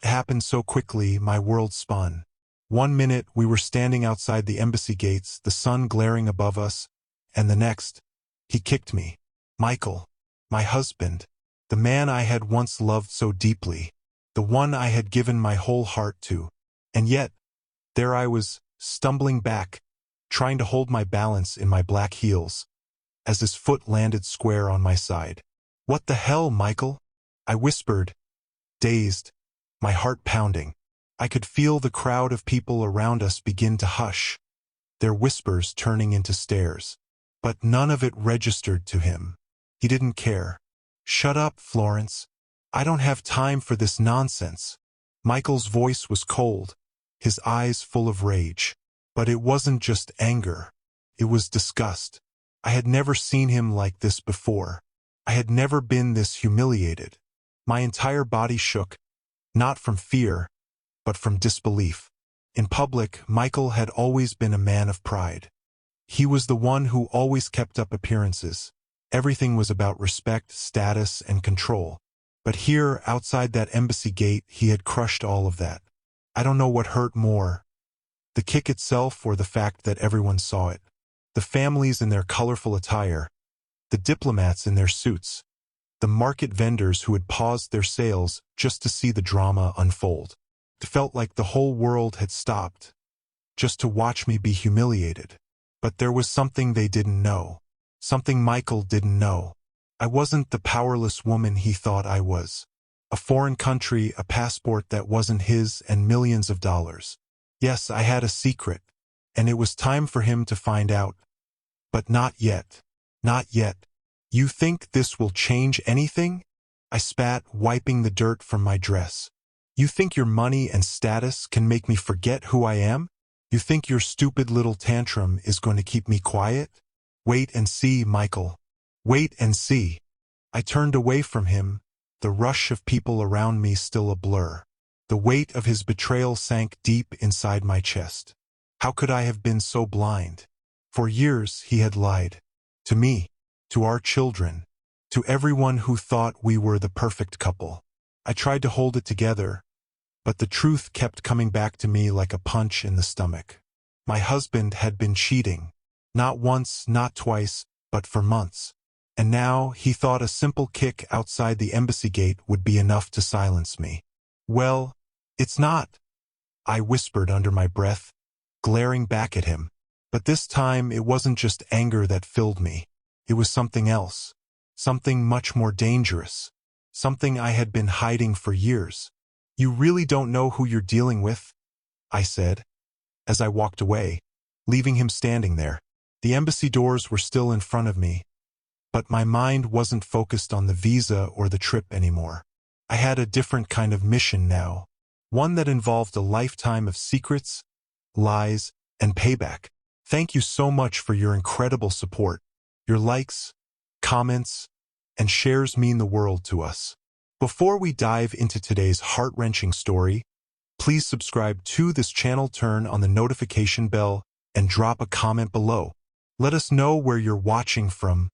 happened so quickly, my world spun. One minute, we were standing outside the embassy gates, the sun glaring above us, and the next, he kicked me. Michael, my husband, the man I had once loved so deeply, the one I had given my whole heart to. And yet, there I was, stumbling back, trying to hold my balance in my black heels, as his foot landed square on my side. "What the hell, Michael?" I whispered, dazed, my heart pounding. I could feel the crowd of people around us begin to hush, their whispers turning into stares. But none of it registered to him. He didn't care. "Shut up, Florence. I don't have time for this nonsense." Michael's voice was cold, his eyes full of rage. But it wasn't just anger. It was disgust. I had never seen him like this before. I had never been this humiliated. My entire body shook, not from fear, but from disbelief. In public, Michael had always been a man of pride. He was the one who always kept up appearances. Everything was about respect, status, and control. But here, outside that embassy gate, he had crushed all of that. I don't know what hurt more, the kick itself or the fact that everyone saw it. The families in their colorful attire, the diplomats in their suits, the market vendors who had paused their sales just to see the drama unfold. It felt like the whole world had stopped, just to watch me be humiliated. But there was something they didn't know, something Michael didn't know. I wasn't the powerless woman he thought I was. A foreign country, a passport that wasn't his, and millions of dollars. Yes, I had a secret, and it was time for him to find out. But not yet. Not yet. "You think this will change anything?" I spat, wiping the dirt from my dress. "You think your money and status can make me forget who I am? You think your stupid little tantrum is going to keep me quiet? Wait and see, Michael. Wait and see." I turned away from him, the rush of people around me still a blur. The weight of his betrayal sank deep inside my chest. How could I have been so blind? For years he had lied. To me, to our children, to everyone who thought we were the perfect couple. I tried to hold it together, but the truth kept coming back to me like a punch in the stomach. My husband had been cheating. Not once, not twice, but for months. And now he thought a simple kick outside the embassy gate would be enough to silence me. "Well, it's not," I whispered under my breath, glaring back at him. But this time it wasn't just anger that filled me. It was something else. Something much more dangerous. Something I had been hiding for years. "You really don't know who you're dealing with," I said, as I walked away, leaving him standing there. The embassy doors were still in front of me, but my mind wasn't focused on the visa or the trip anymore. I had a different kind of mission now, one that involved a lifetime of secrets, lies, and payback. Thank you so much for your incredible support. Your likes, comments, and shares mean the world to us. Before we dive into today's heart-wrenching story, please subscribe to this channel, turn on the notification bell, and drop a comment below. Let us know where you're watching from.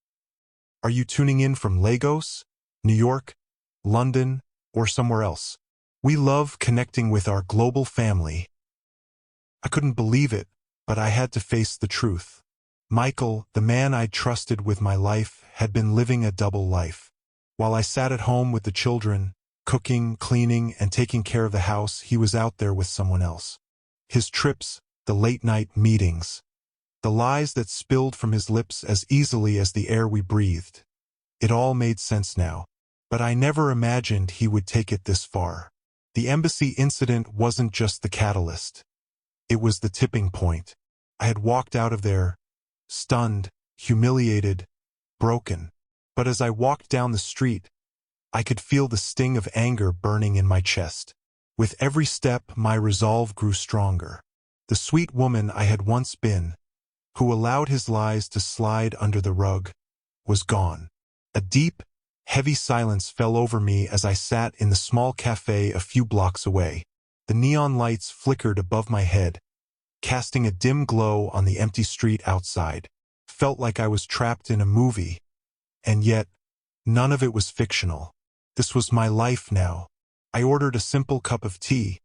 Are you tuning in from Lagos, New York, London, or somewhere else? We love connecting with our global family. I couldn't believe it, but I had to face the truth. Michael, the man I trusted with my life, had been living a double life. While I sat at home with the children, cooking, cleaning, and taking care of the house, he was out there with someone else. His trips, the late-night meetings, the lies that spilled from his lips as easily as the air we breathed. It all made sense now, but I never imagined he would take it this far. The embassy incident wasn't just the catalyst. It was the tipping point. I had walked out of there, stunned, humiliated, broken. But as I walked down the street, I could feel the sting of anger burning in my chest. With every step, my resolve grew stronger. The sweet woman I had once been, who allowed his lies to slide under the rug, was gone. A deep, heavy silence fell over me as I sat in the small cafe a few blocks away. The neon lights flickered above my head, casting a dim glow on the empty street outside. Felt like I was trapped in a movie. And yet, none of it was fictional. This was my life now. I ordered a simple cup of tea,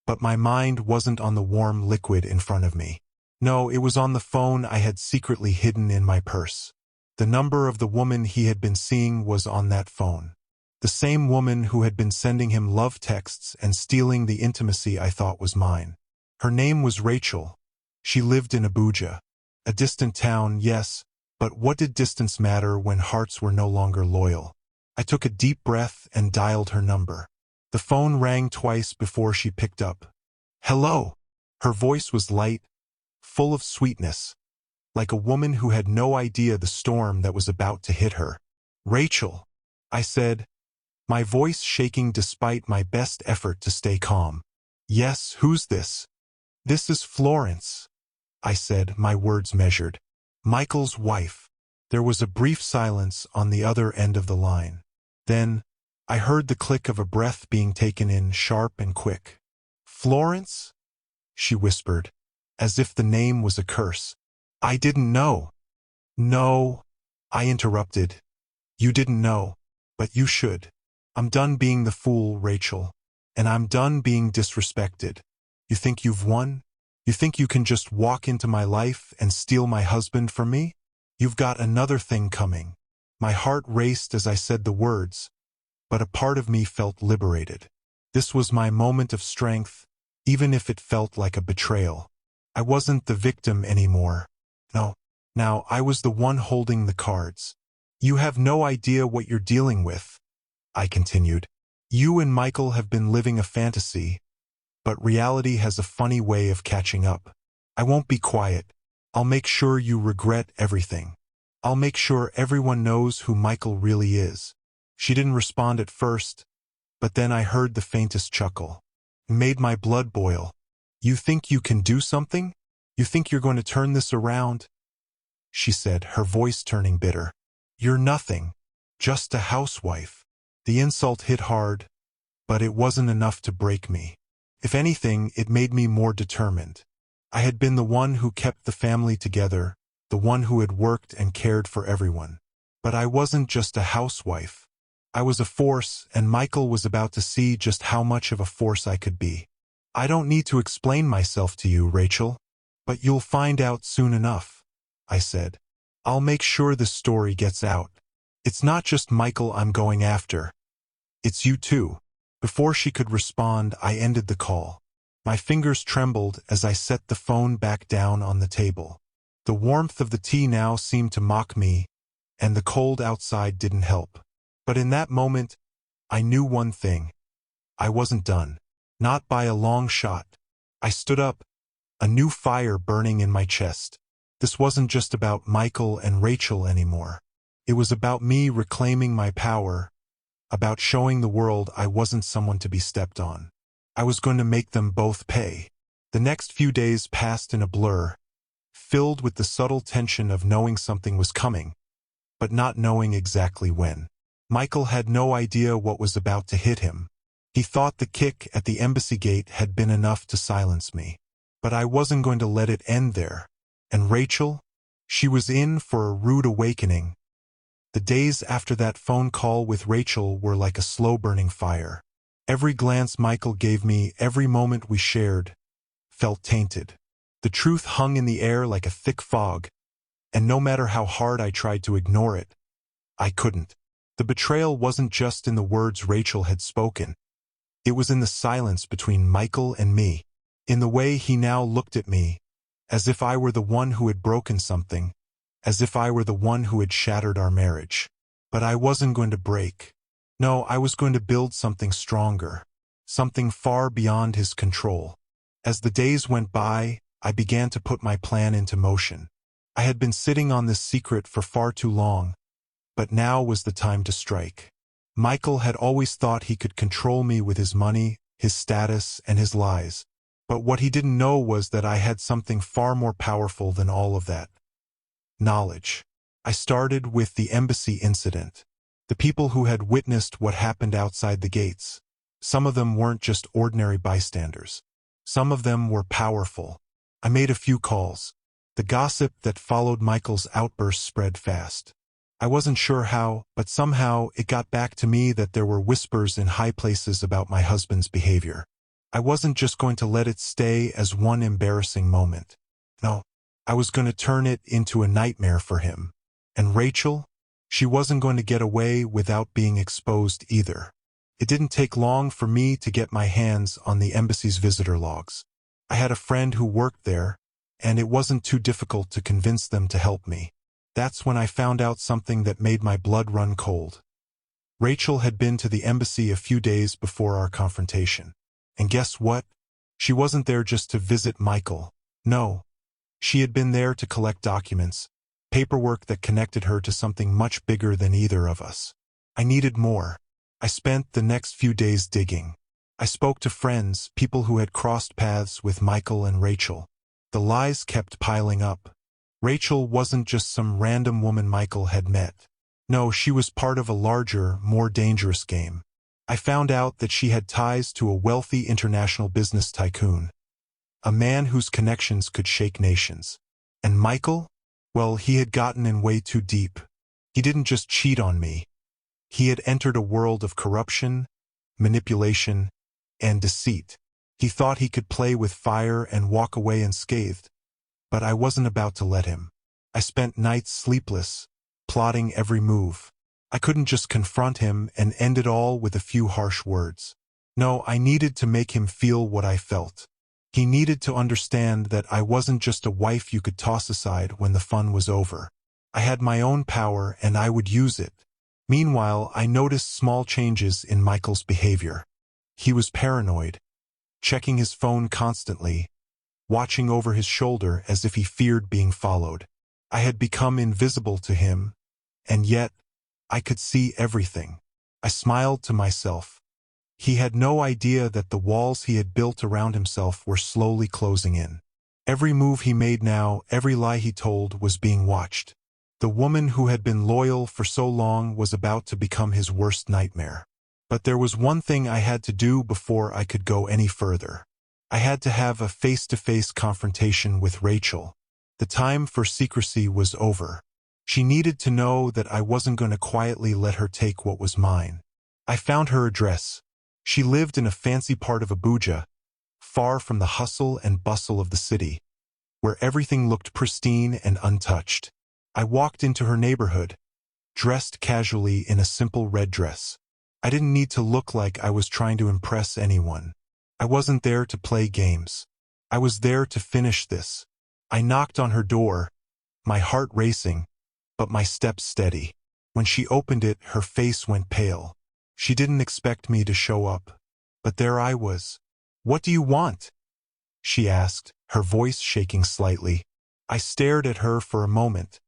but my mind wasn't on the warm liquid in front of me. No, it was on the phone I had secretly hidden in my purse. The number of the woman he had been seeing was on that phone. The same woman who had been sending him love texts and stealing the intimacy I thought was mine. Her name was Rachel. She lived in Abuja. A distant town, yes, but what did distance matter when hearts were no longer loyal? I took a deep breath and dialed her number. The phone rang twice before she picked up. Hello. Her voice was light, full of sweetness, like a woman who had no idea the storm that was about to hit her. Rachel, I said, my voice shaking despite my best effort to stay calm. Yes, who's this? This is Florence, I said, my words measured. Michael's wife. There was a brief silence on the other end of the line. Then, I heard the click of a breath being taken in, sharp and quick. Florence? She whispered, as if the name was a curse. I didn't know. No, I interrupted. You didn't know, but you should. I'm done being the fool, Rachel, and I'm done being disrespected. You think you've won? You think you can just walk into my life and steal my husband from me? You've got another thing coming. My heart raced as I said the words, but a part of me felt liberated. This was my moment of strength, even if it felt like a betrayal. I wasn't the victim anymore. No, now I was the one holding the cards. You have no idea what you're dealing with, I continued. You and Michael have been living a fantasy, but reality has a funny way of catching up. I won't be quiet. I'll make sure you regret everything. I'll make sure everyone knows who Michael really is. She didn't respond at first, but then I heard the faintest chuckle. It made my blood boil. You think you can do something? You think you're going to turn this around? She said, her voice turning bitter. You're nothing, just a housewife. The insult hit hard, but it wasn't enough to break me. If anything, it made me more determined. I had been the one who kept the family together, the one who had worked and cared for everyone. But I wasn't just a housewife. I was a force, and Michael was about to see just how much of a force I could be. I don't need to explain myself to you, Rachel, but you'll find out soon enough, I said. I'll make sure this story gets out. It's not just Michael I'm going after. It's you too. Before she could respond, I ended the call. My fingers trembled as I set the phone back down on the table. The warmth of the tea now seemed to mock me, and the cold outside didn't help. But in that moment, I knew one thing. I wasn't done. Not by a long shot. I stood up, a new fire burning in my chest. This wasn't just about Michael and Rachel anymore. It was about me reclaiming my power, about showing the world I wasn't someone to be stepped on. I was going to make them both pay. The next few days passed in a blur, filled with the subtle tension of knowing something was coming, but not knowing exactly when. Michael had no idea what was about to hit him. He thought the kick at the embassy gate had been enough to silence me. But I wasn't going to let it end there. And Rachel? She was in for a rude awakening. The days after that phone call with Rachel were like a slow-burning fire. Every glance Michael gave me, every moment we shared, felt tainted. The truth hung in the air like a thick fog, and no matter how hard I tried to ignore it, I couldn't. The betrayal wasn't just in the words Rachel had spoken. It was in the silence between Michael and me, in the way he now looked at me, as if I were the one who had broken something, as if I were the one who had shattered our marriage. But I wasn't going to break. No, I was going to build something stronger, something far beyond his control. As the days went by, I began to put my plan into motion. I had been sitting on this secret for far too long, but now was the time to strike. Michael had always thought he could control me with his money, his status, and his lies. But what he didn't know was that I had something far more powerful than all of that. Knowledge. I started with the embassy incident. The people who had witnessed what happened outside the gates. Some of them weren't just ordinary bystanders. Some of them were powerful. I made a few calls. The gossip that followed Michael's outburst spread fast. I wasn't sure how, but somehow it got back to me that there were whispers in high places about my husband's behavior. I wasn't just going to let it stay as one embarrassing moment. No, I was going to turn it into a nightmare for him. And Rachel? She wasn't going to get away without being exposed either. It didn't take long for me to get my hands on the embassy's visitor logs. I had a friend who worked there, and it wasn't too difficult to convince them to help me. That's when I found out something that made my blood run cold. Rachel had been to the embassy a few days before our confrontation. And guess what? She wasn't there just to visit Michael. No. She had been there to collect documents, paperwork that connected her to something much bigger than either of us. I needed more. I spent the next few days digging. I spoke to friends, people who had crossed paths with Michael and Rachel. The lies kept piling up. Rachel wasn't just some random woman Michael had met. No, she was part of a larger, more dangerous game. I found out that she had ties to a wealthy international business tycoon, a man whose connections could shake nations. And Michael? Well, he had gotten in way too deep. He didn't just cheat on me. He had entered a world of corruption, manipulation, and deceit. He thought he could play with fire and walk away unscathed. But I wasn't about to let him. I spent nights sleepless, plotting every move. I couldn't just confront him and end it all with a few harsh words. No, I needed to make him feel what I felt. He needed to understand that I wasn't just a wife you could toss aside when the fun was over. I had my own power and I would use it. Meanwhile, I noticed small changes in Michael's behavior. He was paranoid, checking his phone constantly, watching over his shoulder as if he feared being followed. I had become invisible to him, and yet, I could see everything. I smiled to myself. He had no idea that the walls he had built around himself were slowly closing in. Every move he made now, every lie he told, was being watched. The woman who had been loyal for so long was about to become his worst nightmare. But there was one thing I had to do before I could go any further. I had to have a face-to-face confrontation with Rachel. The time for secrecy was over. She needed to know that I wasn't going to quietly let her take what was mine. I found her address. She lived in a fancy part of Abuja, far from the hustle and bustle of the city, where everything looked pristine and untouched. I walked into her neighborhood, dressed casually in a simple red dress. I didn't need to look like I was trying to impress anyone. I wasn't there to play games. I was there to finish this. I knocked on her door, my heart racing, but my steps steady. When she opened it, her face went pale. She didn't expect me to show up, but there I was. "What do you want?" she asked, her voice shaking slightly. I stared at her for a moment,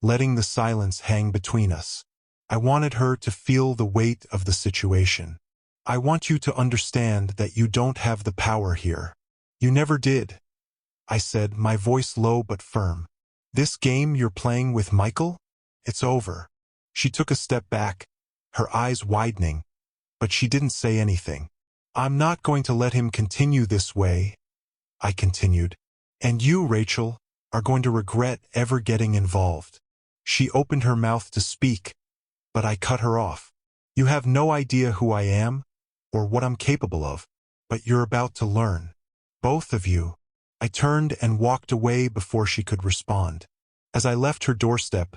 letting the silence hang between us. I wanted her to feel the weight of the situation. "I want you to understand that you don't have the power here. You never did," I said, my voice low but firm. "This game you're playing with Michael? It's over." She took a step back, her eyes widening, but she didn't say anything. "I'm not going to let him continue this way," I continued. "And you, Rachel, are going to regret ever getting involved." She opened her mouth to speak, but I cut her off. "You have no idea who I am, or what I'm capable of, but you're about to learn. Both of you." I turned and walked away before she could respond. As I left her doorstep,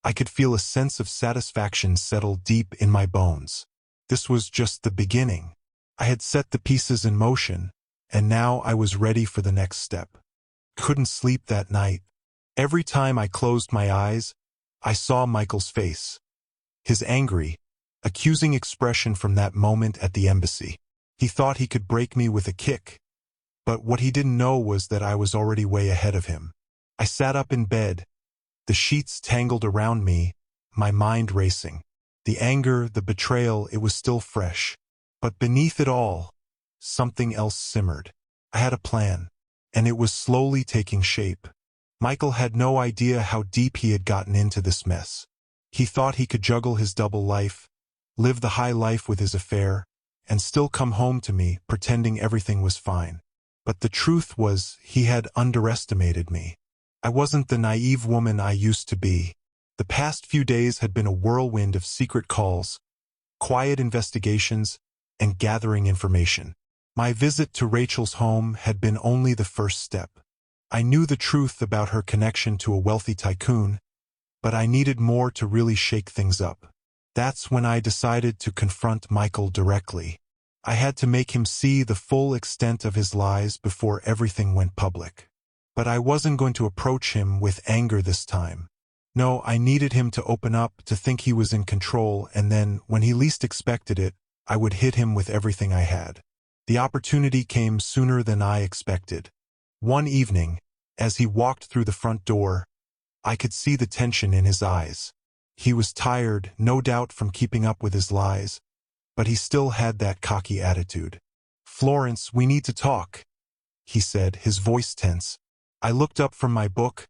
I could feel a sense of satisfaction settle deep in my bones. This was just the beginning. I had set the pieces in motion, and now I was ready for the next step. Couldn't sleep that night. Every time I closed my eyes, I saw Michael's face. His angry, accusing expression from that moment at the embassy. He thought he could break me with a kick. But what he didn't know was that I was already way ahead of him. I sat up in bed, the sheets tangled around me, my mind racing. The anger, the betrayal, it was still fresh. But beneath it all, something else simmered. I had a plan, and it was slowly taking shape. Michael had no idea how deep he had gotten into this mess. He thought he could juggle his double life, live the high life with his affair, and still come home to me, pretending everything was fine. But the truth was, he had underestimated me. I wasn't the naive woman I used to be. The past few days had been a whirlwind of secret calls, quiet investigations, and gathering information. My visit to Rachel's home had been only the first step. I knew the truth about her connection to a wealthy tycoon, but I needed more to really shake things up. That's when I decided to confront Michael directly. I had to make him see the full extent of his lies before everything went public. But I wasn't going to approach him with anger this time. No, I needed him to open up, to think he was in control, and then, when he least expected it, I would hit him with everything I had. The opportunity came sooner than I expected. One evening, as he walked through the front door, I could see the tension in his eyes. He was tired, no doubt from keeping up with his lies, but he still had that cocky attitude. "Florence, we need to talk," he said, his voice tense. I looked up from my book,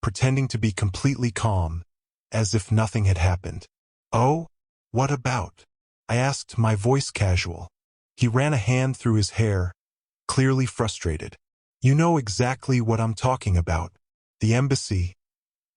pretending to be completely calm, as if nothing had happened. "Oh? What about?" I asked, my voice casual. He ran a hand through his hair, clearly frustrated. "You know exactly what I'm talking about. The embassy.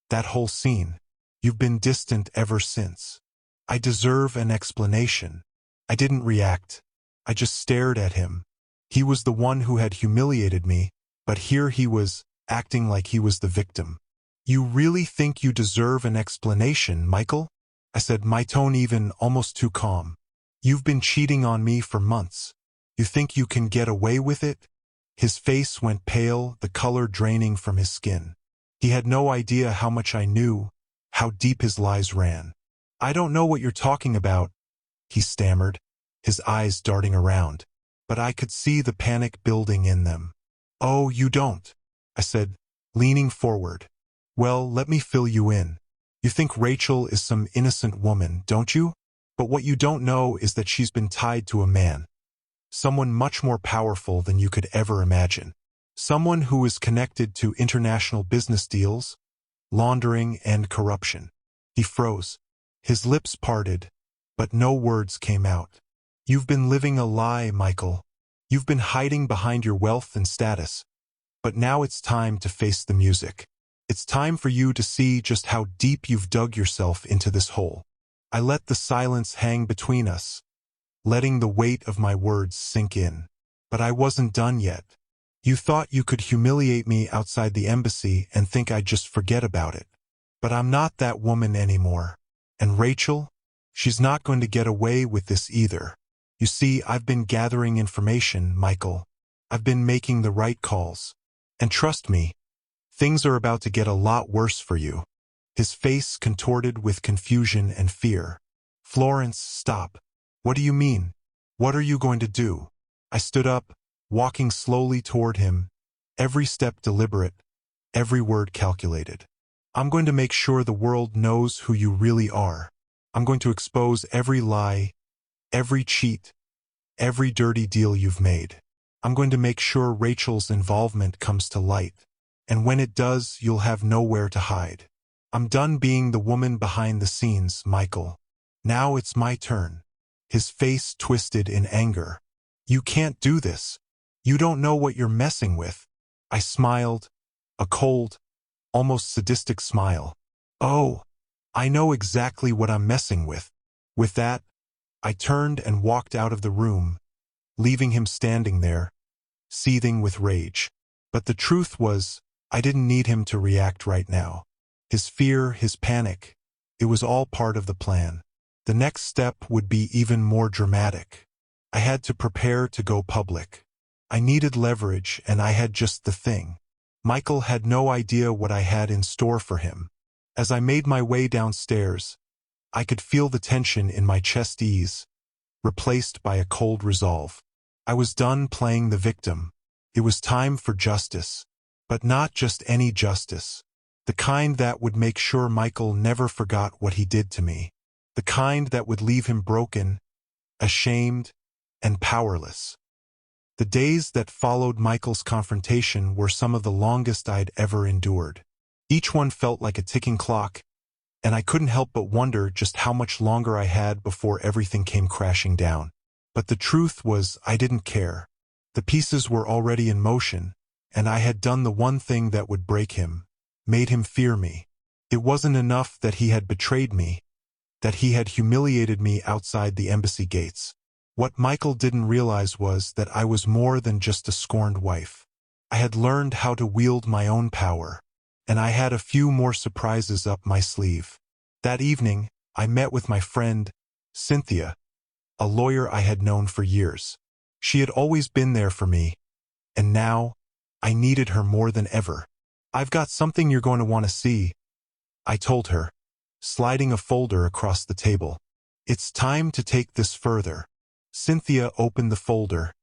That whole scene. You've been distant ever since. I deserve an explanation." I didn't react. I just stared at him. He was the one who had humiliated me, but here he was, acting like he was the victim. "You really think you deserve an explanation, Michael?" I said, my tone even almost too calm. "You've been cheating on me for months. You think you can get away with it?" His face went pale, the color draining from his skin. He had no idea how much I knew, how deep his lies ran. "I don't know what you're talking about," he stammered, his eyes darting around. But I could see the panic building in them. "Oh, you don't," I said, leaning forward. "Well, let me fill you in. You think Rachel is some innocent woman, don't you? But what you don't know is that she's been tied to a man. Someone much more powerful than you could ever imagine. Someone who is connected to international business deals, laundering, and corruption." He froze. His lips parted, but no words came out. "You've been living a lie, Michael. You've been hiding behind your wealth and status. But now it's time to face the music. It's time for you to see just how deep you've dug yourself into this hole." I let the silence hang between us, letting the weight of my words sink in. But I wasn't done yet. "You thought you could humiliate me outside the embassy and think I'd just forget about it. But I'm not that woman anymore. And Rachel? She's not going to get away with this either. You see, I've been gathering information, Michael. I've been making the right calls. And trust me, things are about to get a lot worse for you." His face contorted with confusion and fear. "Florence, stop. What do you mean? What are you going to do?" I stood up, walking slowly toward him, every step deliberate, every word calculated. "I'm going to make sure the world knows who you really are. I'm going to expose every lie, every cheat, every dirty deal you've made. I'm going to make sure Rachel's involvement comes to light. And when it does, you'll have nowhere to hide. I'm done being the woman behind the scenes, Michael. Now it's my turn." His face twisted in anger. "You can't do this. You don't know what you're messing with." I smiled, a cold, almost sadistic smile. "Oh, I know exactly what I'm messing with." With that, I turned and walked out of the room, leaving him standing there, seething with rage. But the truth was, I didn't need him to react right now. His fear, his panic, it was all part of the plan. The next step would be even more dramatic. I had to prepare to go public. I needed leverage, and I had just the thing. Michael had no idea what I had in store for him. As I made my way downstairs, I could feel the tension in my chest ease, replaced by a cold resolve. I was done playing the victim. It was time for justice. But not just any justice. The kind that would make sure Michael never forgot what he did to me. The kind that would leave him broken, ashamed, and powerless. The days that followed Michael's confrontation were some of the longest I'd ever endured. Each one felt like a ticking clock, and I couldn't help but wonder just how much longer I had before everything came crashing down. But the truth was, I didn't care. The pieces were already in motion, and I had done the one thing that would break him, made him fear me. It wasn't enough that he had betrayed me, that he had humiliated me outside the embassy gates. What Michael didn't realize was that I was more than just a scorned wife. I had learned how to wield my own power, and I had a few more surprises up my sleeve. That evening, I met with my friend, Cynthia, a lawyer I had known for years. She had always been there for me, and now, I needed her more than ever. "I've got something you're going to want to see," I told her, sliding a folder across the table. "It's time to take this further." Cynthia opened the folder,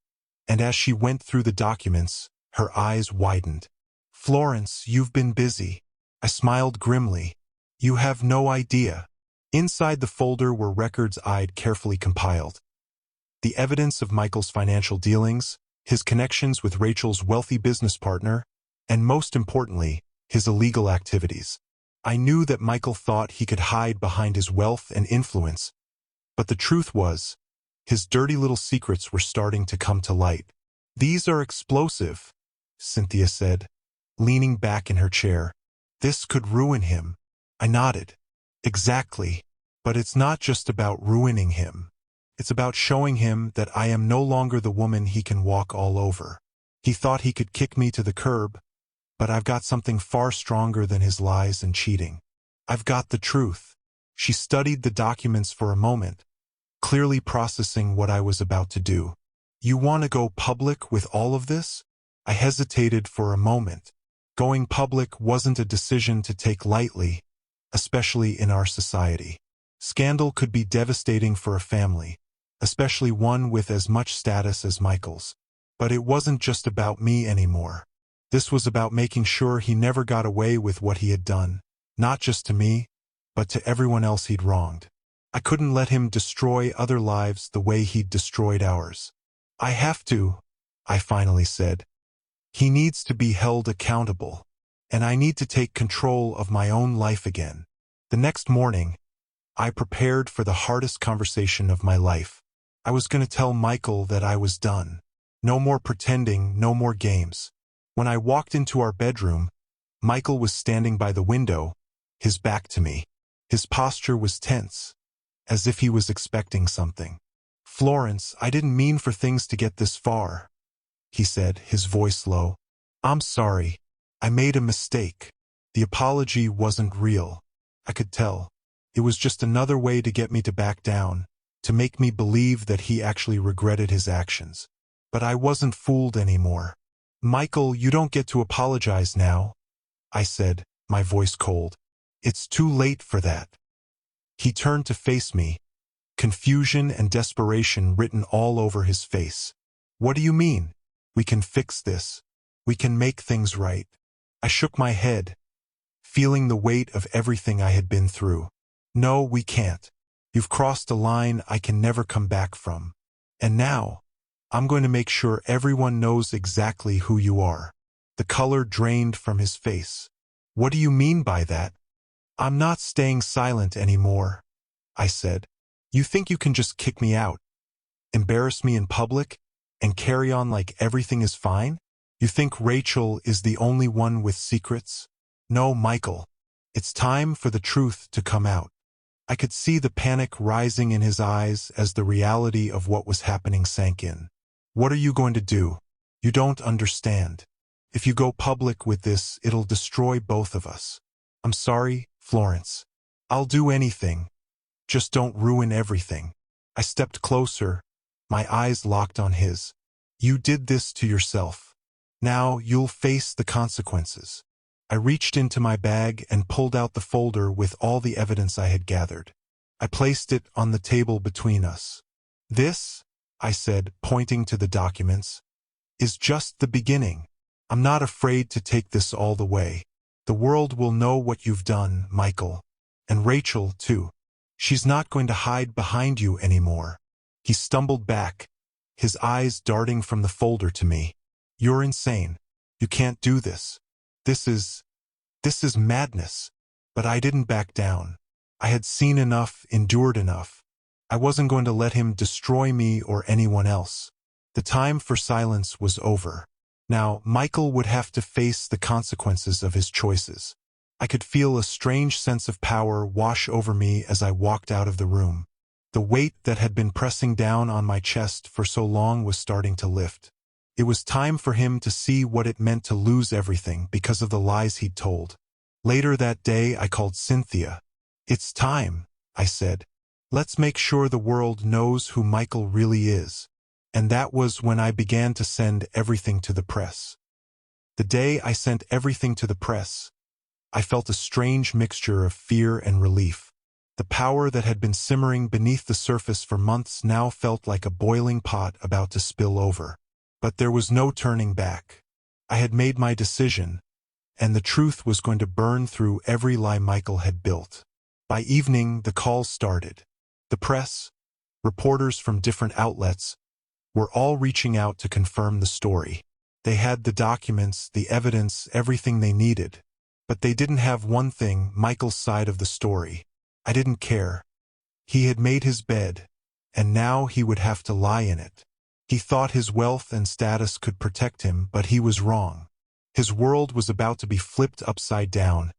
and as she went through the documents, her eyes widened. "Florence, you've been busy." I smiled grimly. "You have no idea." Inside the folder were records I'd carefully compiled. The evidence of Michael's financial dealings, his connections with Rachel's wealthy business partner, and most importantly, his illegal activities. I knew that Michael thought he could hide behind his wealth and influence, but the truth was, his dirty little secrets were starting to come to light. "These are explosive," Cynthia said, leaning back in her chair. "This could ruin him." I nodded. "Exactly. But it's not just about ruining him. It's about showing him that I am no longer the woman he can walk all over. He thought he could kick me to the curb, but I've got something far stronger than his lies and cheating. I've got the truth." She studied the documents for a moment, clearly processing what I was about to do. "You want to go public with all of this?" I hesitated for a moment. Going public wasn't a decision to take lightly, especially in our society. Scandal could be devastating for a family, especially one with as much status as Michael's. But it wasn't just about me anymore. This was about making sure he never got away with what he had done, not just to me, but to everyone else he'd wronged. I couldn't let him destroy other lives the way he'd destroyed ours. "I have to," I finally said. "He needs to be held accountable, and I need to take control of my own life again." The next morning, I prepared for the hardest conversation of my life. I was going to tell Michael that I was done. No more pretending, no more games. When I walked into our bedroom, Michael was standing by the window, his back to me. His posture was tense, as if he was expecting something. "Florence, I didn't mean for things to get this far," he said, his voice low. "I'm sorry. I made a mistake." The apology wasn't real. I could tell. It was just another way to get me to back down, to make me believe that he actually regretted his actions. But I wasn't fooled anymore. "Michael, you don't get to apologize now," I said, my voice cold. "It's too late for that." He turned to face me, confusion and desperation written all over his face. "What do you mean? We can fix this. We can make things right." I shook my head, feeling the weight of everything I had been through. "No, we can't. You've crossed a line I can never come back from. And now, I'm going to make sure everyone knows exactly who you are." The color drained from his face. "What do you mean by that?" "I'm not staying silent anymore," I said. "You think you can just kick me out, embarrass me in public, and carry on like everything is fine? You think Rachel is the only one with secrets? No, Michael. It's time for the truth to come out." I could see the panic rising in his eyes as the reality of what was happening sank in. "What are you going to do? You don't understand. If you go public with this, it'll destroy both of us." "I'm sorry, Florence. I'll do anything. Just don't ruin everything." I stepped closer, my eyes locked on his. "You did this to yourself. Now you'll face the consequences." I reached into my bag and pulled out the folder with all the evidence I had gathered. I placed it on the table between us. "This," I said, pointing to the documents, "is just the beginning. I'm not afraid to take this all the way. The world will know what you've done, Michael. And Rachel, too. She's not going to hide behind you anymore." He stumbled back, his eyes darting from the folder to me. "You're insane. You can't do this. This is madness." But I didn't back down. I had seen enough, endured enough. I wasn't going to let him destroy me or anyone else. The time for silence was over. Now, Michael would have to face the consequences of his choices. I could feel a strange sense of power wash over me as I walked out of the room. The weight that had been pressing down on my chest for so long was starting to lift. It was time for him to see what it meant to lose everything because of the lies he'd told. Later that day, I called Cynthia. "It's time," I said. "Let's make sure the world knows who Michael really is." And that was when I began to send everything to the press. The day I sent everything to the press, I felt a strange mixture of fear and relief. The power that had been simmering beneath the surface for months now felt like a boiling pot about to spill over. But there was no turning back. I had made my decision, and the truth was going to burn through every lie Michael had built. By evening, the calls started. The press, reporters from different outlets, were all reaching out to confirm the story. They had the documents, the evidence, everything they needed. But they didn't have one thing: Michael's side of the story. I didn't care. He had made his bed, and now he would have to lie in it. He thought his wealth and status could protect him, but he was wrong. His world was about to be flipped upside down,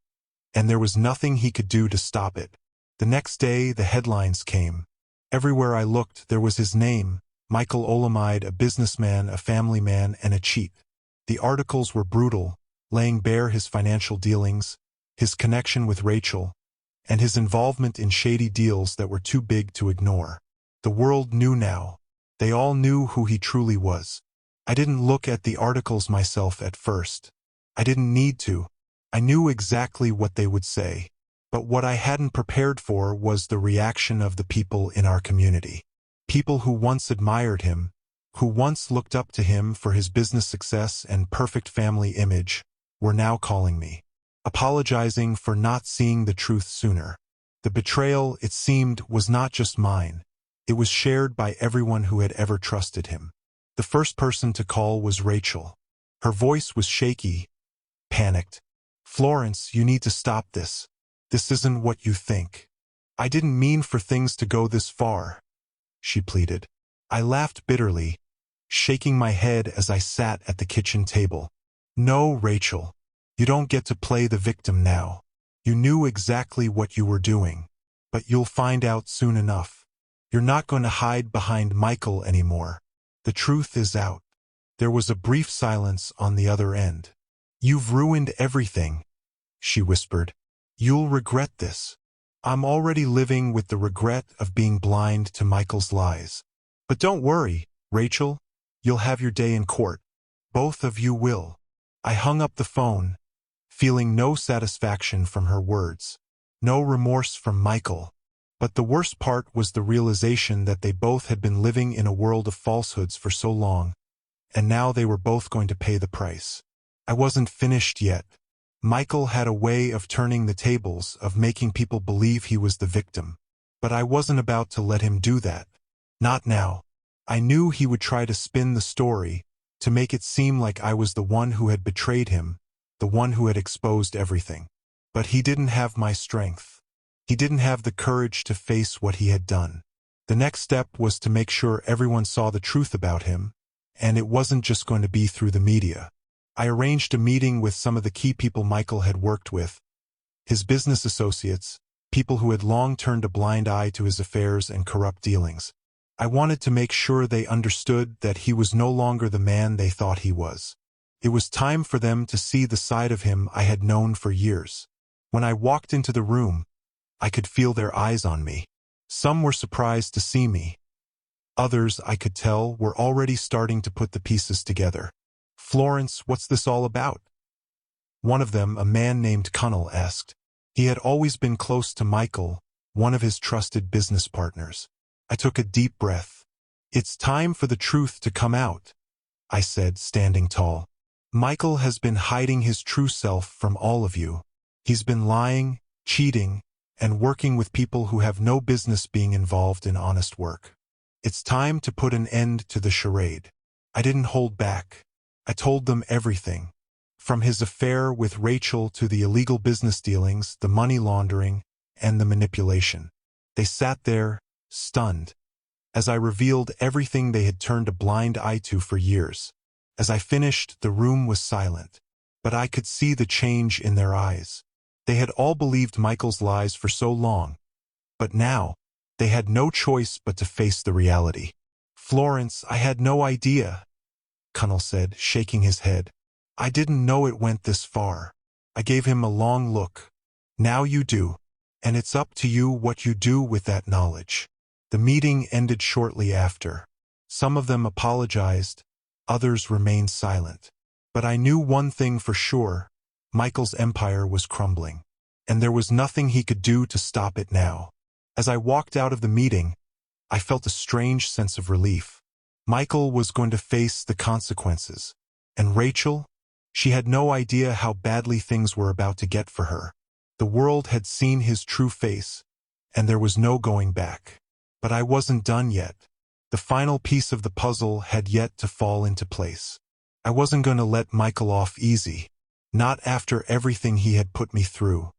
and there was nothing he could do to stop it. The next day, the headlines came. Everywhere I looked, there was his name: Michael Olamide, a businessman, a family man, and a cheat. The articles were brutal, laying bare his financial dealings, his connection with Rachel, and his involvement in shady deals that were too big to ignore. The world knew now. They all knew who he truly was. I didn't look at the articles myself at first. I didn't need to. I knew exactly what they would say. But what I hadn't prepared for was the reaction of the people in our community. People who once admired him, who once looked up to him for his business success and perfect family image, were now calling me, apologizing for not seeing the truth sooner. The betrayal, it seemed, was not just mine. It was shared by everyone who had ever trusted him. The first person to call was Rachel. Her voice was shaky, panicked. "Florence, you need to stop this. This isn't what you think." "I didn't mean for things to go this far," she pleaded. I laughed bitterly, shaking my head as I sat at the kitchen table. "No, Rachel. You don't get to play the victim now. You knew exactly what you were doing. But you'll find out soon enough. You're not going to hide behind Michael anymore. The truth is out." There was a brief silence on the other end. "You've ruined everything," she whispered. "You'll regret this." "I'm already living with the regret of being blind to Michael's lies. But don't worry, Rachel. You'll have your day in court. Both of you will." I hung up the phone, feeling no satisfaction from her words, no remorse from Michael. But the worst part was the realization that they both had been living in a world of falsehoods for so long, and now they were both going to pay the price. I wasn't finished yet. Michael had a way of turning the tables, of making people believe he was the victim. But I wasn't about to let him do that. Not now. I knew he would try to spin the story, to make it seem like I was the one who had betrayed him, the one who had exposed everything. But he didn't have my strength. He didn't have the courage to face what he had done. The next step was to make sure everyone saw the truth about him, and it wasn't just going to be through the media. I arranged a meeting with some of the key people Michael had worked with, his business associates, people who had long turned a blind eye to his affairs and corrupt dealings. I wanted to make sure they understood that he was no longer the man they thought he was. It was time for them to see the side of him I had known for years. When I walked into the room, I could feel their eyes on me. Some were surprised to see me. Others, I could tell, were already starting to put the pieces together. "Florence, what's this all about?" One of them, a man named Connell, asked. He had always been close to Michael, one of his trusted business partners. I took a deep breath. "It's time for the truth to come out," I said, standing tall. "Michael has been hiding his true self from all of you. He's been lying, cheating, and working with people who have no business being involved in honest work. It's time to put an end to the charade." I didn't hold back. I told them everything. From his affair with Rachel to the illegal business dealings, the money laundering, and the manipulation. They sat there, stunned, as I revealed everything they had turned a blind eye to for years. As I finished, the room was silent, but I could see the change in their eyes. They had all believed Michael's lies for so long, but now, they had no choice but to face the reality. "Florence, I had no idea," Connell said, shaking his head. "I didn't know it went this far." I gave him a long look. "Now you do, and it's up to you what you do with that knowledge." The meeting ended shortly after. Some of them apologized, others remained silent. But I knew one thing for sure: Michael's empire was crumbling, and there was nothing he could do to stop it now. As I walked out of the meeting, I felt a strange sense of relief. Michael was going to face the consequences. And Rachel? She had no idea how badly things were about to get for her. The world had seen his true face, and there was no going back. But I wasn't done yet. The final piece of the puzzle had yet to fall into place. I wasn't going to let Michael off easy, not after everything he had put me through.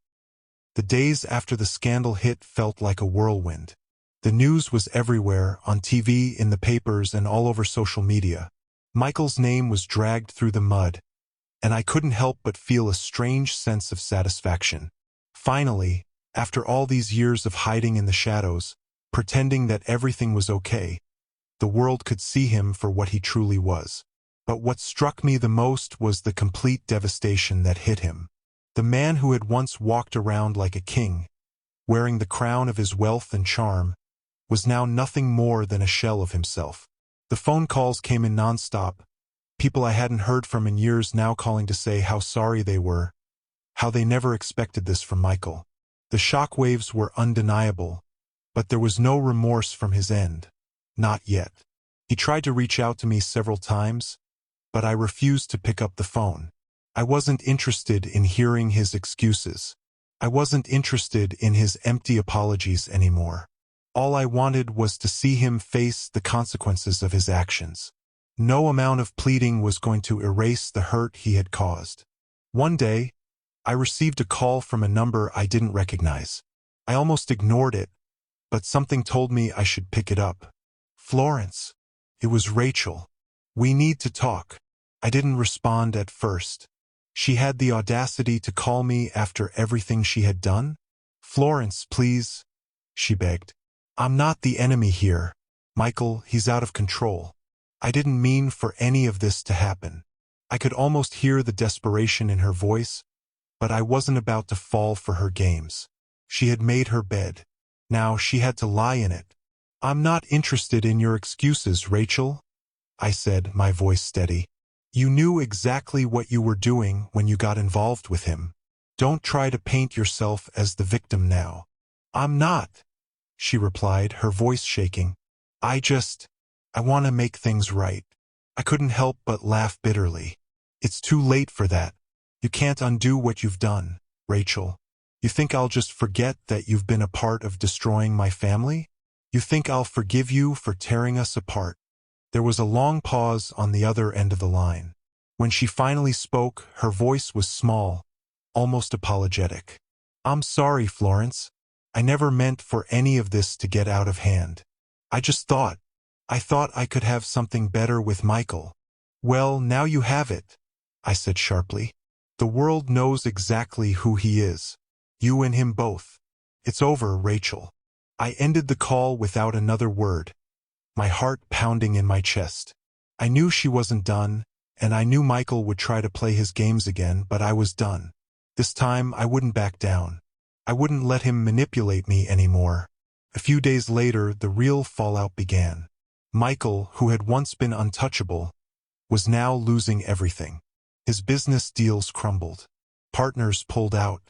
The days after the scandal hit felt like a whirlwind. The news was everywhere, on TV, in the papers, and all over social media. Michael's name was dragged through the mud, and I couldn't help but feel a strange sense of satisfaction. Finally, after all these years of hiding in the shadows, pretending that everything was okay, the world could see him for what he truly was. But what struck me the most was the complete devastation that hit him. The man who had once walked around like a king, wearing the crown of his wealth and charm, was now nothing more than a shell of himself. The phone calls came in nonstop, people I hadn't heard from in years now calling to say how sorry they were, how they never expected this from Michael. The shockwaves were undeniable, but there was no remorse from his end. Not yet. He tried to reach out to me several times, but I refused to pick up the phone. I wasn't interested in hearing his excuses. I wasn't interested in his empty apologies anymore. All I wanted was to see him face the consequences of his actions. No amount of pleading was going to erase the hurt he had caused. One day, I received a call from a number I didn't recognize. I almost ignored it, but something told me I should pick it up. "Florence." It was Rachel. "We need to talk." I didn't respond at first. She had the audacity to call me after everything she had done? "Florence, please," she begged. "I'm not the enemy here. Michael, he's out of control. I didn't mean for any of this to happen." I could almost hear the desperation in her voice, but I wasn't about to fall for her games. She had made her bed. Now she had to lie in it. "I'm not interested in your excuses, Rachel," I said, my voice steady. "You knew exactly what you were doing when you got involved with him. Don't try to paint yourself as the victim now." "I'm not," she replied, her voice shaking. I want to make things right." I couldn't help but laugh bitterly. "It's too late for that. You can't undo what you've done, Rachel. You think I'll just forget that you've been a part of destroying my family? You think I'll forgive you for tearing us apart?" There was a long pause on the other end of the line. When she finally spoke, her voice was small, almost apologetic. "I'm sorry, Florence. I never meant for any of this to get out of hand. I thought I could have something better with Michael." "Well, now you have it," I said sharply. "The world knows exactly who he is. You and him both. It's over, Rachel." I ended the call without another word, my heart pounding in my chest. I knew she wasn't done, and I knew Michael would try to play his games again, but I was done. This time I wouldn't back down. I wouldn't let him manipulate me anymore. A few days later, the real fallout began. Michael, who had once been untouchable, was now losing everything. His business deals crumbled. Partners pulled out.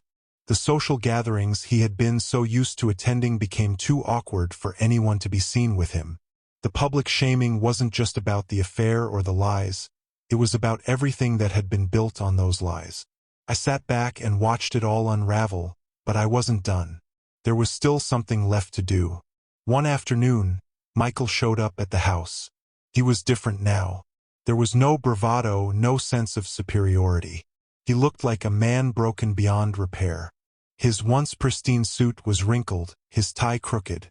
The social gatherings he had been so used to attending became too awkward for anyone to be seen with him. The public shaming wasn't just about the affair or the lies. It was about everything that had been built on those lies. I sat back and watched it all unravel, but I wasn't done. There was still something left to do. One afternoon, Michael showed up at the house. He was different now. There was no bravado, no sense of superiority. He looked like a man broken beyond repair. His once pristine suit was wrinkled, his tie crooked.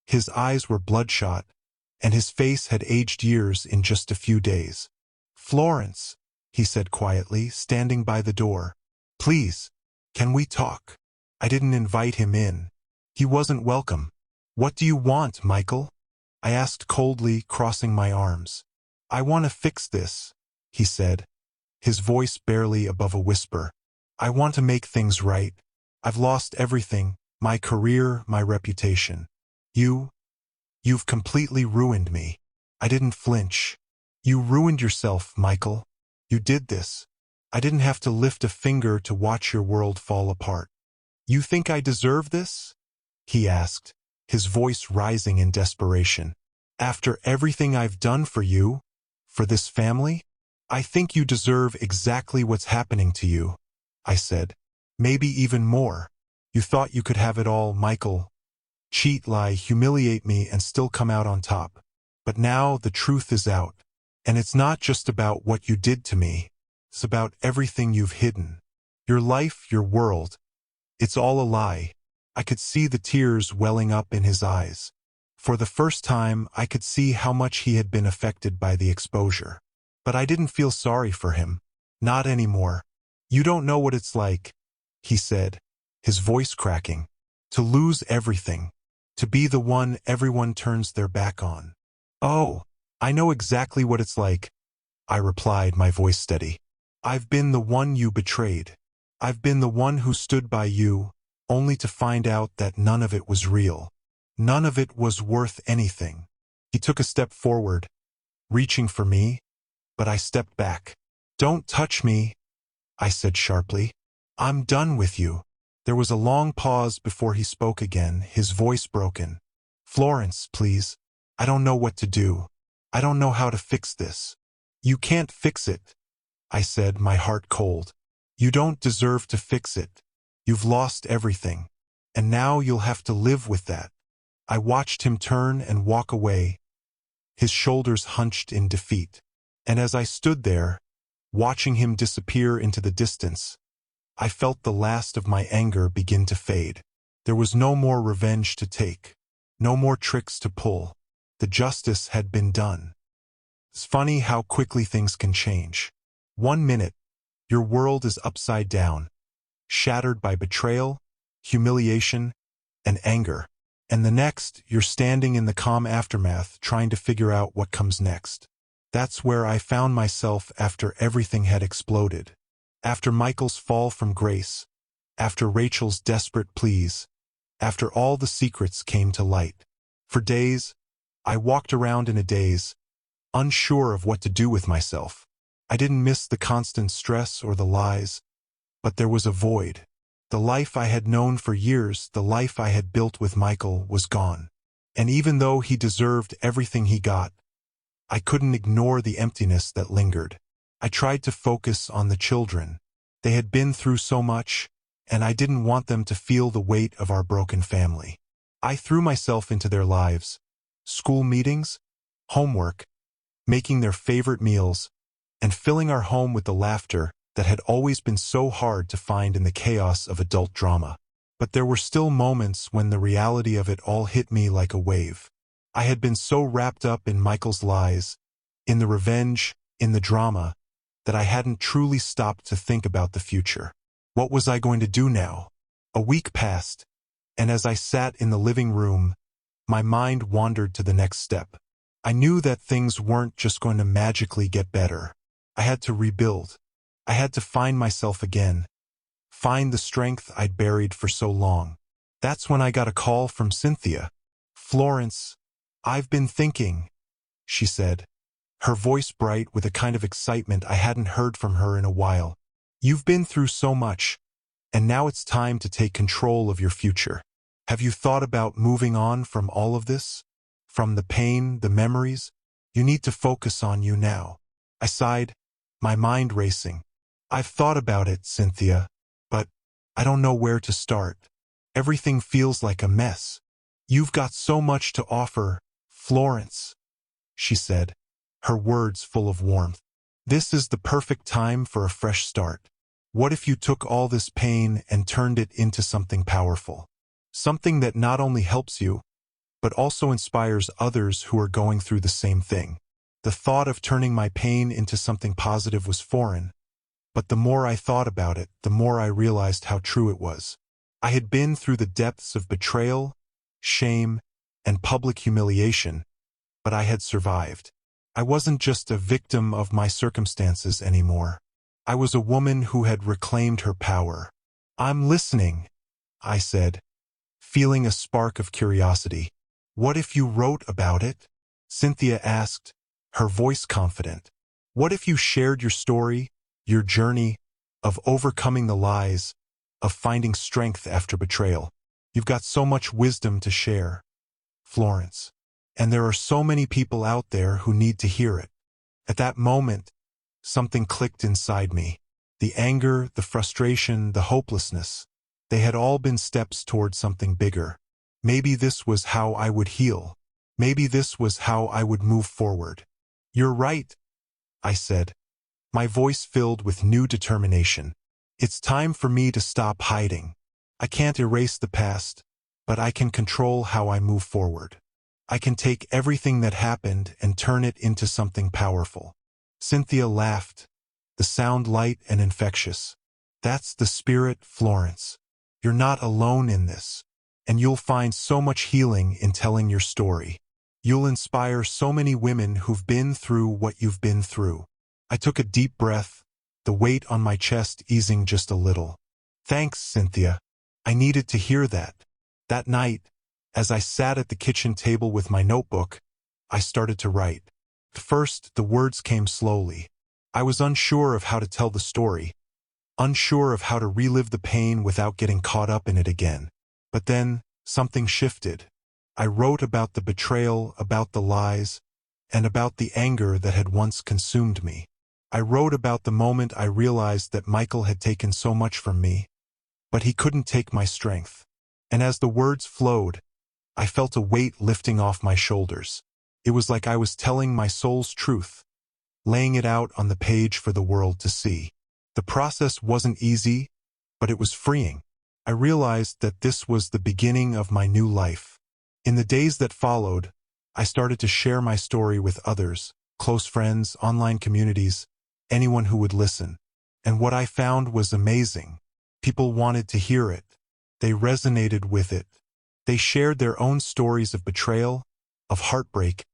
His eyes were bloodshot, and his face had aged years in just a few days. "Florence," he said quietly, standing by the door. "Please, Can we talk? I didn't invite him in. He wasn't welcome. What do you want, Michael? I asked coldly, crossing my arms. I want to fix this, he said, his voice barely above a whisper. I want to make things right. I've lost everything, my career, my reputation. You've completely ruined me. I didn't flinch. You ruined yourself, Michael. You did this. I didn't have to lift a finger to watch your world fall apart. You think I deserve this? He asked, his voice rising in desperation. After everything I've done for you, for this family? I think you deserve exactly what's happening to you, I said. Maybe even more. You thought you could have it all, Michael. Cheat, lie, humiliate me, and still come out on top. But now the truth is out. And it's not just about what you did to me. It's about everything you've hidden. Your life, your world. It's all a lie. I could see the tears welling up in his eyes. For the first time, I could see how much he had been affected by the exposure. But I didn't feel sorry for him. Not anymore. You don't know what it's like, he said, his voice cracking. To lose everything. To be the one everyone turns their back on. Oh, I know exactly what it's like, I replied, my voice steady. I've been the one you betrayed. I've been the one who stood by you, only to find out that none of it was real. None of it was worth anything. He took a step forward, reaching for me, but I stepped back. Don't touch me, I said sharply. I'm done with you. There was a long pause before he spoke again, his voice broken. Florence, please. I don't know what to do. I don't know how to fix this. You can't fix it, I said, my heart cold. You don't deserve to fix it. You've lost everything. And now you'll have to live with that. I watched him turn and walk away, his shoulders hunched in defeat. And as I stood there, watching him disappear into the distance, I felt the last of my anger begin to fade. There was no more revenge to take, no more tricks to pull. The justice had been done. It's funny how quickly things can change. 1 minute, your world is upside down, shattered by betrayal, humiliation, and anger. And the next, you're standing in the calm aftermath trying to figure out what comes next. That's where I found myself after everything had exploded. After Michael's fall from grace, after Rachel's desperate pleas, after all the secrets came to light. For days, I walked around in a daze, unsure of what to do with myself. I didn't miss the constant stress or the lies, but there was a void. The life I had known for years, the life I had built with Michael, was gone. And even though he deserved everything he got, I couldn't ignore the emptiness that lingered. I tried to focus on the children. They had been through so much, and I didn't want them to feel the weight of our broken family. I threw myself into their lives. School meetings, homework, making their favorite meals, and filling our home with the laughter that had always been so hard to find in the chaos of adult drama. But there were still moments when the reality of it all hit me like a wave. I had been so wrapped up in Michael's lies, in the revenge, in the drama, that I hadn't truly stopped to think about the future. What was I going to do now? A week passed, and as I sat in the living room, my mind wandered to the next step. I knew that things weren't just going to magically get better. I had to rebuild. I had to find myself again, find the strength I'd buried for so long. That's when I got a call from Cynthia. Florence, I've been thinking, she said, her voice bright with a kind of excitement I hadn't heard from her in a while. You've been through so much, and now it's time to take control of your future. Have you thought about moving on from all of this? From the pain, the memories? You need to focus on you now. I sighed, my mind racing. I've thought about it, Cynthia, but I don't know where to start. Everything feels like a mess. You've got so much to offer, Florence, she said, her words full of warmth. This is the perfect time for a fresh start. What if you took all this pain and turned it into something powerful? Something that not only helps you, but also inspires others who are going through the same thing. The thought of turning my pain into something positive was foreign, But the more I thought about it, the more I realized how true it was. I had been through the depths of betrayal, shame, and public humiliation, but I had survived. I wasn't just a victim of my circumstances anymore. I was a woman who had reclaimed her power. "I'm listening," I said, feeling a spark of curiosity. "What if you wrote about it?" Cynthia asked, her voice confident. "What if you shared your story, your journey, of overcoming the lies, of finding strength after betrayal? You've got so much wisdom to share, Florence. And there are so many people out there who need to hear it." At that moment, something clicked inside me. The anger, the frustration, the hopelessness. They had all been steps toward something bigger. Maybe this was how I would heal. Maybe this was how I would move forward. "You're right," I said, my voice filled with new determination. "It's time for me to stop hiding. I can't erase the past, but I can control how I move forward. I can take everything that happened and turn it into something powerful." Cynthia laughed, the sound light and infectious. "That's the spirit, Florence. You're not alone in this. And you'll find so much healing in telling your story. You'll inspire so many women who've been through what you've been through." I took a deep breath, the weight on my chest easing just a little. "Thanks, Cynthia. I needed to hear that." That night, as I sat at the kitchen table with my notebook, I started to write. At first, the words came slowly. I was unsure of how to tell the story, unsure of how to relive the pain without getting caught up in it again. But then, something shifted. I wrote about the betrayal, about the lies, and about the anger that had once consumed me. I wrote about the moment I realized that Michael had taken so much from me, but he couldn't take my strength. And as the words flowed, I felt a weight lifting off my shoulders. It was like I was telling my soul's truth, laying it out on the page for the world to see. The process wasn't easy, but it was freeing. I realized that this was the beginning of my new life. In the days that followed, I started to share my story with others, close friends, online communities, anyone who would listen. And what I found was amazing. People wanted to hear it. They resonated with it. They shared their own stories of betrayal, of heartbreak,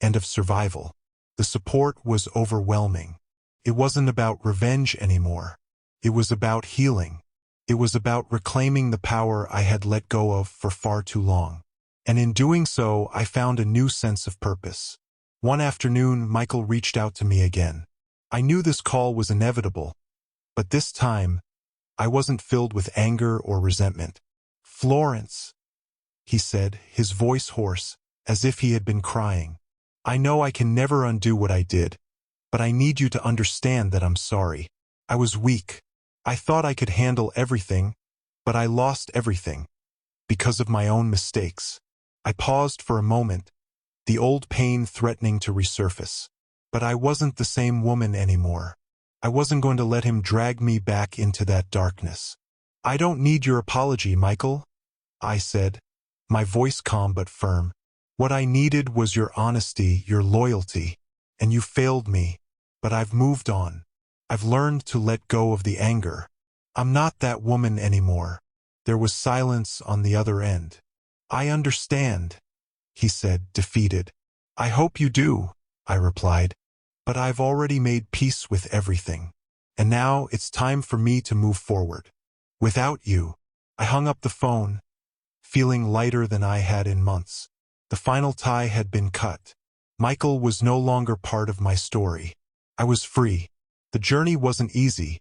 and of survival. The support was overwhelming. It wasn't about revenge anymore. It was about healing. It was about reclaiming the power I had let go of for far too long. And in doing so, I found a new sense of purpose. One afternoon, Michael reached out to me again. I knew this call was inevitable, but this time, I wasn't filled with anger or resentment. "Florence," he said, his voice hoarse, as if he had been crying. "I know I can never undo what I did, but I need you to understand that I'm sorry. I was weak. I thought I could handle everything, but I lost everything because of my own mistakes." I paused for a moment, the old pain threatening to resurface. But I wasn't the same woman anymore. I wasn't going to let him drag me back into that darkness. "I don't need your apology, Michael," I said, my voice calm but firm. "What I needed was your honesty, your loyalty. And you failed me, but I've moved on. I've learned to let go of the anger. I'm not that woman anymore." There was silence on the other end. "I understand," he said, defeated. "I hope you do," I replied. "But I've already made peace with everything. And now it's time for me to move forward. Without you." I hung up the phone, feeling lighter than I had in months. The final tie had been cut. Michael was no longer part of my story. I was free. The journey wasn't easy,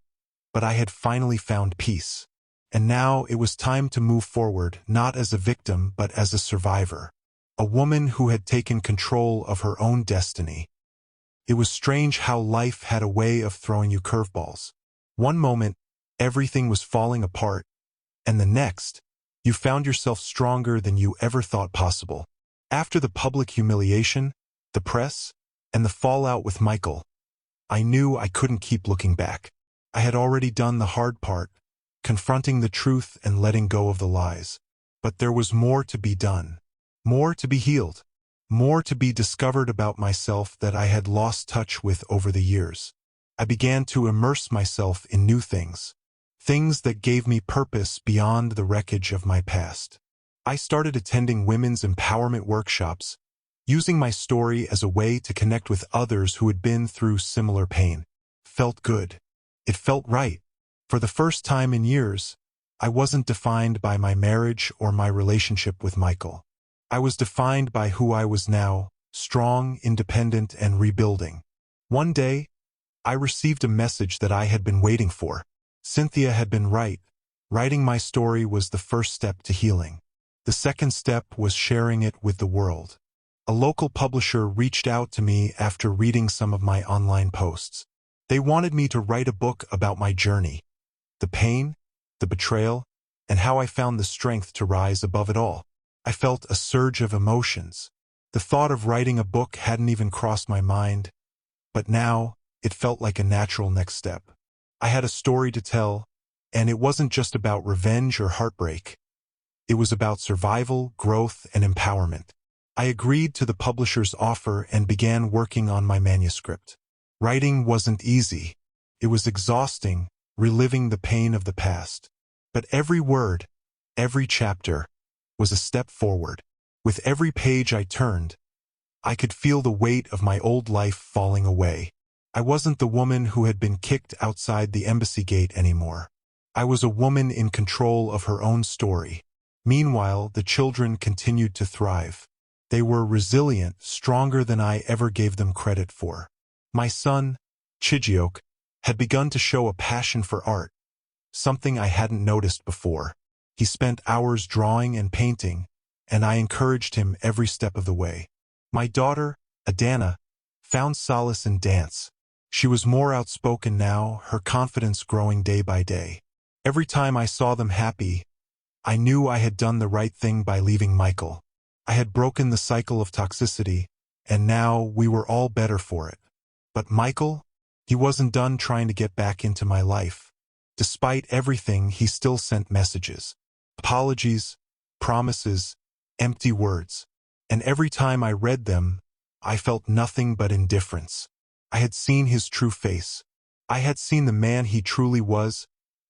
but I had finally found peace. And now it was time to move forward, not as a victim but as a survivor. A woman who had taken control of her own destiny. It was strange how life had a way of throwing you curveballs. One moment, everything was falling apart, and the next, you found yourself stronger than you ever thought possible. After the public humiliation, the press, and the fallout with Michael, I knew I couldn't keep looking back. I had already done the hard part, confronting the truth and letting go of the lies. But there was more to be done, more to be healed, more to be discovered about myself that I had lost touch with over the years. I began to immerse myself in new things. Things that gave me purpose beyond the wreckage of my past. I started attending women's empowerment workshops, using my story as a way to connect with others who had been through similar pain. Felt good. It felt right. For the first time in years, I wasn't defined by my marriage or my relationship with Michael. I was defined by who I was now, strong, independent, and rebuilding. One day, I received a message that I had been waiting for. Cynthia had been right. Writing my story was the first step to healing. The second step was sharing it with the world. A local publisher reached out to me after reading some of my online posts. They wanted me to write a book about my journey, the pain, the betrayal, and how I found the strength to rise above it all. I felt a surge of emotions. The thought of writing a book hadn't even crossed my mind, but now it felt like a natural next step. I had a story to tell, and it wasn't just about revenge or heartbreak. It was about survival, growth, and empowerment. I agreed to the publisher's offer and began working on my manuscript. Writing wasn't easy. It was exhausting, reliving the pain of the past. But every word, every chapter, was a step forward. With every page I turned, I could feel the weight of my old life falling away. I wasn't the woman who had been kicked outside the embassy gate anymore. I was a woman in control of her own story. Meanwhile, the children continued to thrive. They were resilient, stronger than I ever gave them credit for. My son, Chijioke, had begun to show a passion for art, something I hadn't noticed before. He spent hours drawing and painting, and I encouraged him every step of the way. My daughter, Adana, found solace in dance. She was more outspoken now, her confidence growing day by day. Every time I saw them happy, I knew I had done the right thing by leaving Michael. I had broken the cycle of toxicity, and now we were all better for it. But Michael, he wasn't done trying to get back into my life. Despite everything, he still sent messages. Apologies, promises, empty words. And every time I read them, I felt nothing but indifference. I had seen his true face. I had seen the man he truly was,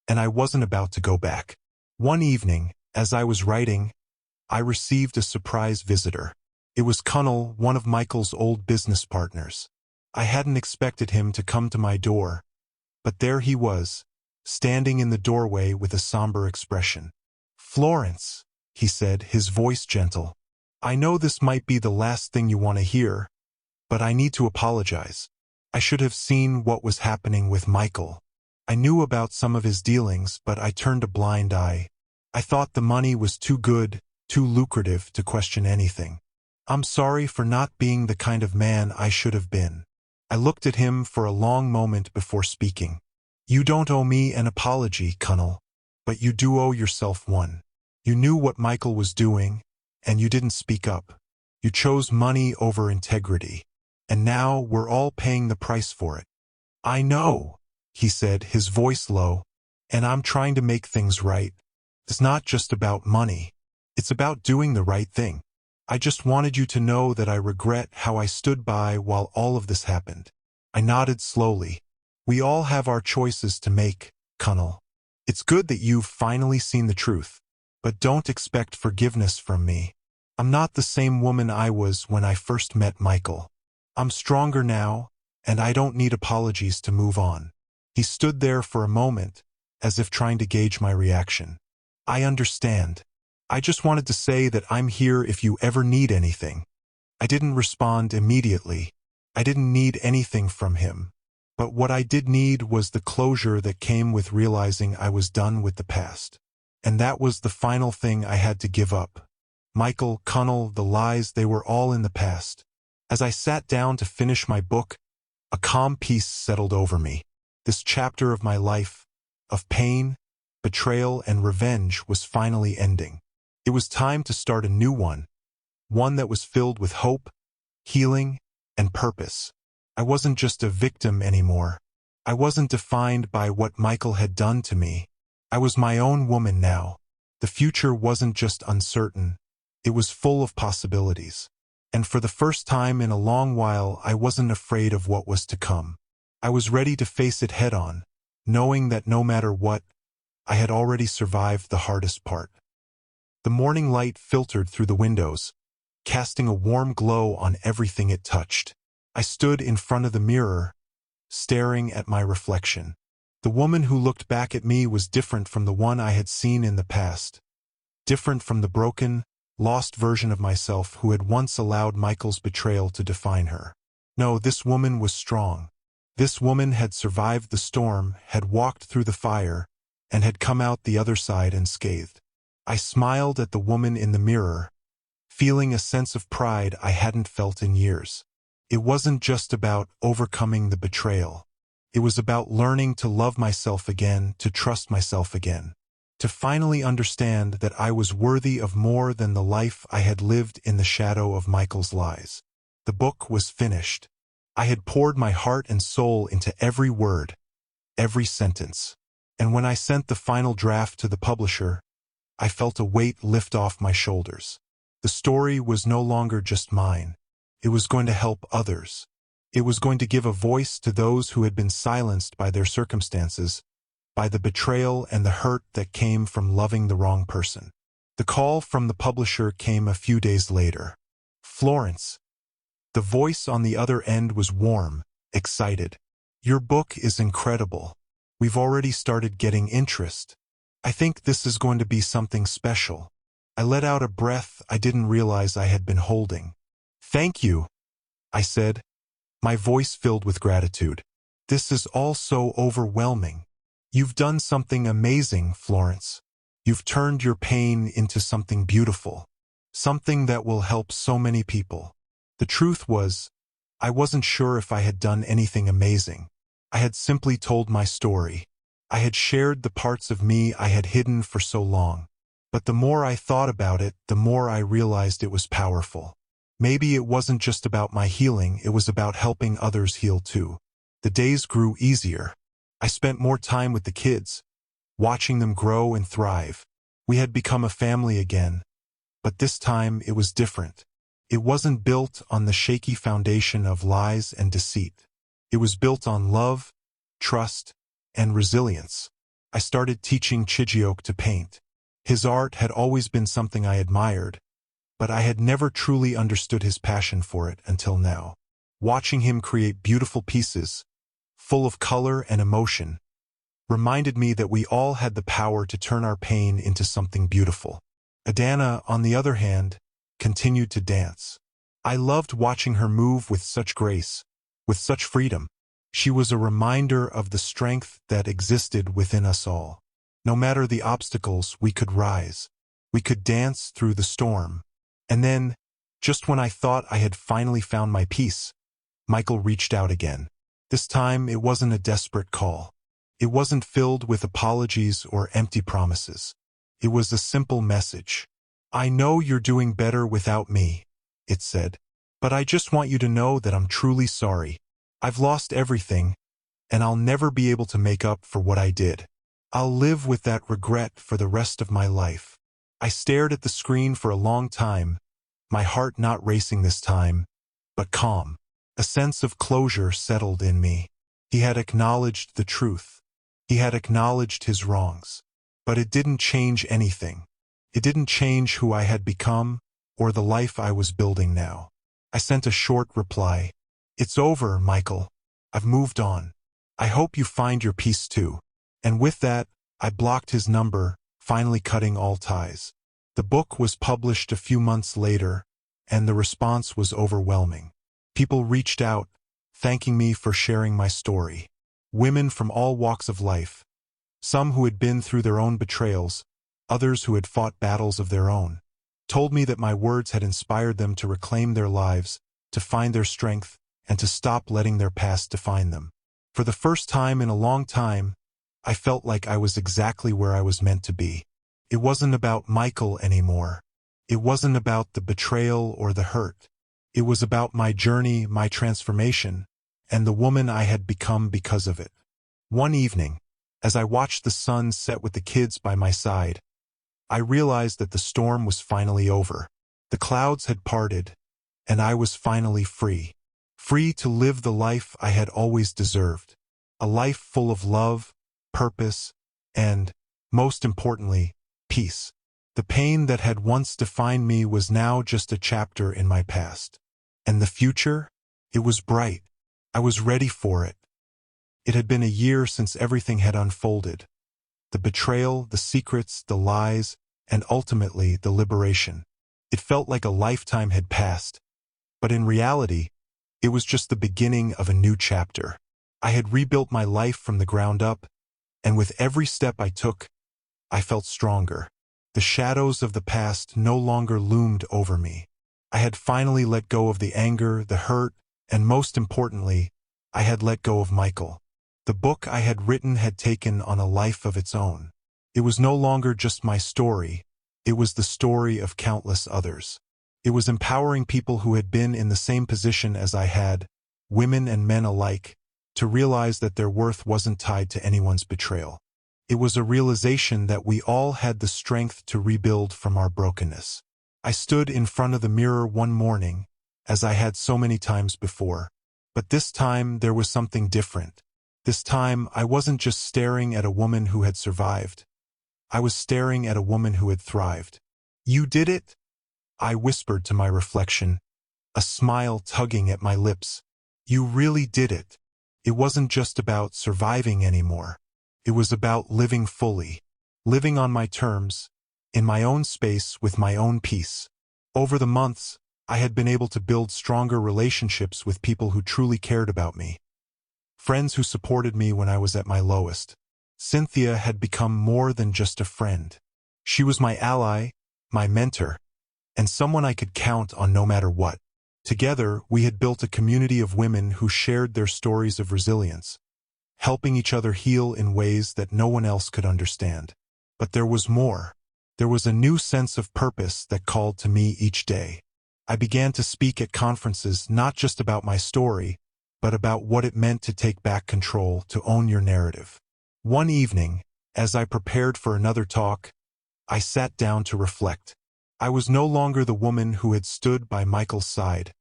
and I wasn't about to go back. One evening, as I was writing, I received a surprise visitor. It was Kunnel, one of Michael's old business partners. I hadn't expected him to come to my door, but there he was, standing in the doorway with a somber expression. "Florence," he said, his voice gentle. "I know this might be the last thing you want to hear, but I need to apologize. I should have seen what was happening with Michael. I knew about some of his dealings, but I turned a blind eye. I thought the money was too good, too lucrative to question anything. I'm sorry for not being the kind of man I should have been." I looked at him for a long moment before speaking. "You don't owe me an apology, Kunnel, but you do owe yourself one. You knew what Michael was doing, and you didn't speak up. You chose money over integrity, and now we're all paying the price for it." "I know," he said, his voice low, "and I'm trying to make things right. It's not just about money. It's about doing the right thing. I just wanted you to know that I regret how I stood by while all of this happened." I nodded slowly. "We all have our choices to make, Kunnel. It's good that you've finally seen the truth, but don't expect forgiveness from me. I'm not the same woman I was when I first met Michael. I'm stronger now, and I don't need apologies to move on." He stood there for a moment, as if trying to gauge my reaction. "I understand. I just wanted to say that I'm here if you ever need anything." I didn't respond immediately. I didn't need anything from him. But what I did need was the closure that came with realizing I was done with the past. And that was the final thing I had to give up. Michael, Kunnel, the lies, they were all in the past. As I sat down to finish my book, a calm peace settled over me. This chapter of my life, of pain, betrayal, and revenge, was finally ending. It was time to start a new one that was filled with hope, healing, and purpose. I wasn't just a victim anymore. I wasn't defined by what Michael had done to me. I was my own woman now. The future wasn't just uncertain, it was full of possibilities. And for the first time in a long while, I wasn't afraid of what was to come. I was ready to face it head-on, knowing that no matter what, I had already survived the hardest part. The morning light filtered through the windows, casting a warm glow on everything it touched. I stood in front of the mirror, staring at my reflection. The woman who looked back at me was different from the one I had seen in the past, different from the broken, lost version of myself who had once allowed Michael's betrayal to define her. No, this woman was strong. This woman had survived the storm, had walked through the fire, and had come out the other side unscathed. I smiled at the woman in the mirror, feeling a sense of pride I hadn't felt in years. It wasn't just about overcoming the betrayal. It was about learning to love myself again, to trust myself again, to finally understand that I was worthy of more than the life I had lived in the shadow of Michael's lies. The book was finished. I had poured my heart and soul into every word, every sentence. And when I sent the final draft to the publisher, I felt a weight lift off my shoulders. The story was no longer just mine. It was going to help others. It was going to give a voice to those who had been silenced by their circumstances, by the betrayal and the hurt that came from loving the wrong person. The call from the publisher came a few days later. Florence. The voice on the other end was warm, excited. Your book is incredible. We've already started getting interest. I think this is going to be something special. I let out a breath I didn't realize I had been holding. Thank you, I said, my voice filled with gratitude. This is all so overwhelming. You've done something amazing, Florence. You've turned your pain into something beautiful, something that will help so many people. The truth was, I wasn't sure if I had done anything amazing. I had simply told my story. I had shared the parts of me I had hidden for so long. But the more I thought about it, the more I realized it was powerful. Maybe it wasn't just about my healing, it was about helping others heal too. The days grew easier. I spent more time with the kids, watching them grow and thrive. We had become a family again, but this time it was different. It wasn't built on the shaky foundation of lies and deceit. It was built on love, trust, and resilience. I started teaching Chijioke to paint. His art had always been something I admired, but I had never truly understood his passion for it until now. Watching him create beautiful pieces, full of color and emotion, reminded me that we all had the power to turn our pain into something beautiful. Adana, on the other hand, continued to dance. I loved watching her move with such grace, with such freedom. She was a reminder of the strength that existed within us all. No matter the obstacles, we could rise. We could dance through the storm. And then, just when I thought I had finally found my peace, Michael reached out again. This time, it wasn't a desperate call. It wasn't filled with apologies or empty promises. It was a simple message. I know you're doing better without me, it said. But I just want you to know that I'm truly sorry. I've lost everything, and I'll never be able to make up for what I did. I'll live with that regret for the rest of my life. I stared at the screen for a long time, my heart not racing this time, but calm. A sense of closure settled in me. He had acknowledged the truth. He had acknowledged his wrongs. But it didn't change anything. It didn't change who I had become or the life I was building now. I sent a short reply. It's over, Michael. I've moved on. I hope you find your peace too. And with that, I blocked his number, finally cutting all ties. The book was published a few months later, and the response was overwhelming. People reached out, thanking me for sharing my story. Women from all walks of life. Some who had been through their own betrayals, others who had fought battles of their own, told me that my words had inspired them to reclaim their lives, to find their strength, and to stop letting their past define them. For the first time in a long time, I felt like I was exactly where I was meant to be. It wasn't about Michael anymore. It wasn't about the betrayal or the hurt. It was about my journey, my transformation, and the woman I had become because of it. One evening, as I watched the sun set with the kids by my side, I realized that the storm was finally over. The clouds had parted, and I was finally free. free to live the life I had always deserved. A life full of love, purpose, and, most importantly, peace. The pain that had once defined me was now just a chapter in my past. And the future? It was bright. I was ready for it. It had been a year since everything had unfolded. The betrayal, the secrets, the lies, and ultimately the liberation. It felt like a lifetime had passed. But in reality, it was just the beginning of a new chapter. I had rebuilt my life from the ground up, and with every step I took, I felt stronger. The shadows of the past no longer loomed over me. I had finally let go of the anger, the hurt, and most importantly, I had let go of Michael. The book I had written had taken on a life of its own. It was no longer just my story, it was the story of countless others. It was empowering people who had been in the same position as I had, women and men alike, to realize that their worth wasn't tied to anyone's betrayal. It was a realization that we all had the strength to rebuild from our brokenness. I stood in front of the mirror one morning, as I had so many times before. But this time there was something different. This time I wasn't just staring at a woman who had survived. I was staring at a woman who had thrived. "You did it?" I whispered to my reflection, a smile tugging at my lips. "You really did it." It wasn't just about surviving anymore. It was about living fully, living on my terms, in my own space with my own peace. Over the months, I had been able to build stronger relationships with people who truly cared about me. Friends who supported me when I was at my lowest. Cynthia had become more than just a friend. She was my ally, my mentor, and someone I could count on no matter what. Together, we had built a community of women who shared their stories of resilience, helping each other heal in ways that no one else could understand. But there was more. There was a new sense of purpose that called to me each day. I began to speak at conferences not just about my story, but about what it meant to take back control, to own your narrative. One evening, as I prepared for another talk, I sat down to reflect. I was no longer the woman who had stood by Michael's side,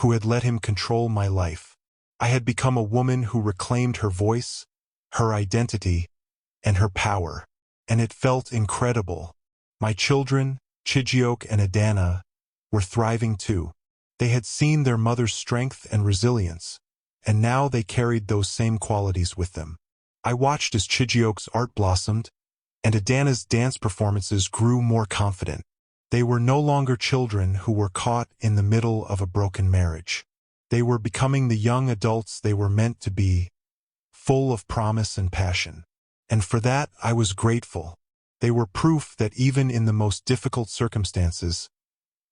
who had let him control my life. I had become a woman who reclaimed her voice, her identity, and her power. And it felt incredible. My children, Chijioke and Adana, were thriving too. They had seen their mother's strength and resilience, and now they carried those same qualities with them. I watched as Chijioke's art blossomed, and Adana's dance performances grew more confident. They were no longer children who were caught in the middle of a broken marriage. They were becoming the young adults they were meant to be, full of promise and passion. And for that, I was grateful. They were proof that even in the most difficult circumstances,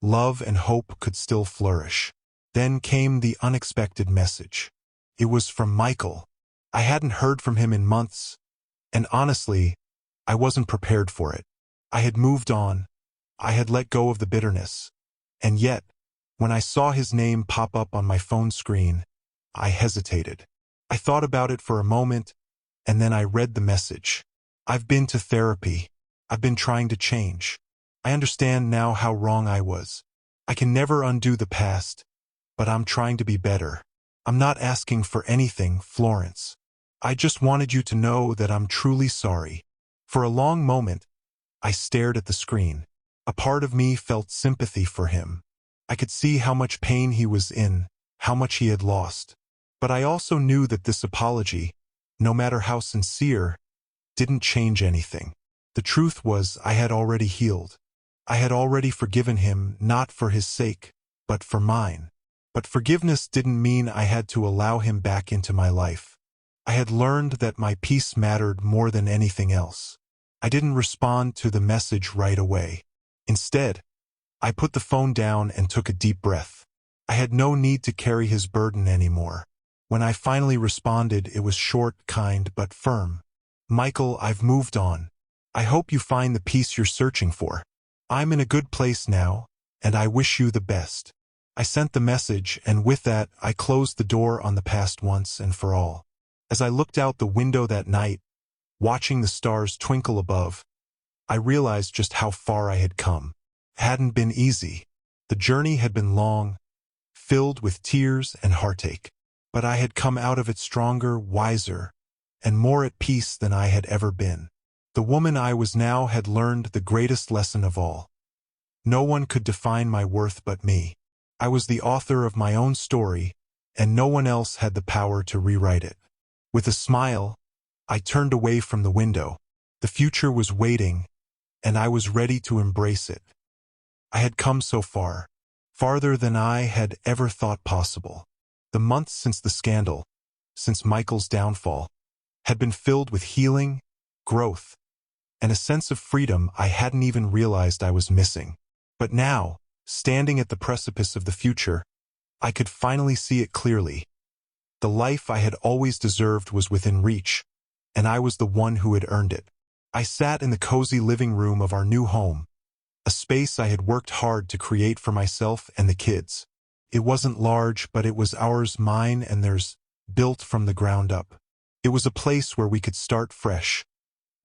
love and hope could still flourish. Then came the unexpected message. It was from Michael. I hadn't heard from him in months, and honestly, I wasn't prepared for it. I had moved on. I had let go of the bitterness. And yet, when I saw his name pop up on my phone screen, I hesitated. I thought about it for a moment, and then I read the message. "I've been to therapy. I've been trying to change. I understand now how wrong I was. I can never undo the past, but I'm trying to be better. I'm not asking for anything, Florence. I just wanted you to know that I'm truly sorry." For a long moment, I stared at the screen. A part of me felt sympathy for him. I could see how much pain he was in, how much he had lost. But I also knew that this apology, no matter how sincere, didn't change anything. The truth was I had already healed. I had already forgiven him, not for his sake, but for mine. But forgiveness didn't mean I had to allow him back into my life. I had learned that my peace mattered more than anything else. I didn't respond to the message right away. Instead, I put the phone down and took a deep breath. I had no need to carry his burden anymore. When I finally responded, it was short, kind, but firm. "Michael, I've moved on. I hope you find the peace you're searching for. I'm in a good place now, and I wish you the best." I sent the message, and with that, I closed the door on the past once and for all. As I looked out the window that night, watching the stars twinkle above, I realized just how far I had come. It hadn't been easy. The journey had been long, filled with tears and heartache. But I had come out of it stronger, wiser, and more at peace than I had ever been. The woman I was now had learned the greatest lesson of all. No one could define my worth but me. I was the author of my own story, and no one else had the power to rewrite it. With a smile, I turned away from the window. The future was waiting, and I was ready to embrace it. I had come so far, farther than I had ever thought possible. The months since the scandal, since Michael's downfall, had been filled with healing, growth, and a sense of freedom I hadn't even realized I was missing. But now, standing at the precipice of the future, I could finally see it clearly. The life I had always deserved was within reach, and I was the one who had earned it. I sat in the cozy living room of our new home, a space I had worked hard to create for myself and the kids. It wasn't large, but it was ours, mine and theirs, built from the ground up. It was a place where we could start fresh,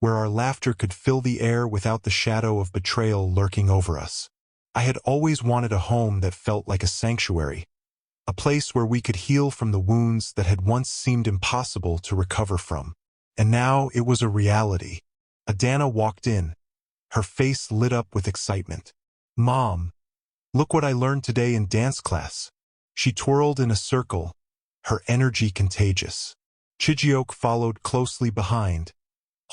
where our laughter could fill the air without the shadow of betrayal lurking over us. I had always wanted a home that felt like a sanctuary, a place where we could heal from the wounds that had once seemed impossible to recover from. And now it was a reality. Adana walked in, her face lit up with excitement. "Mom, look what I learned today in dance class." She twirled in a circle, her energy contagious. Chijioke followed closely behind,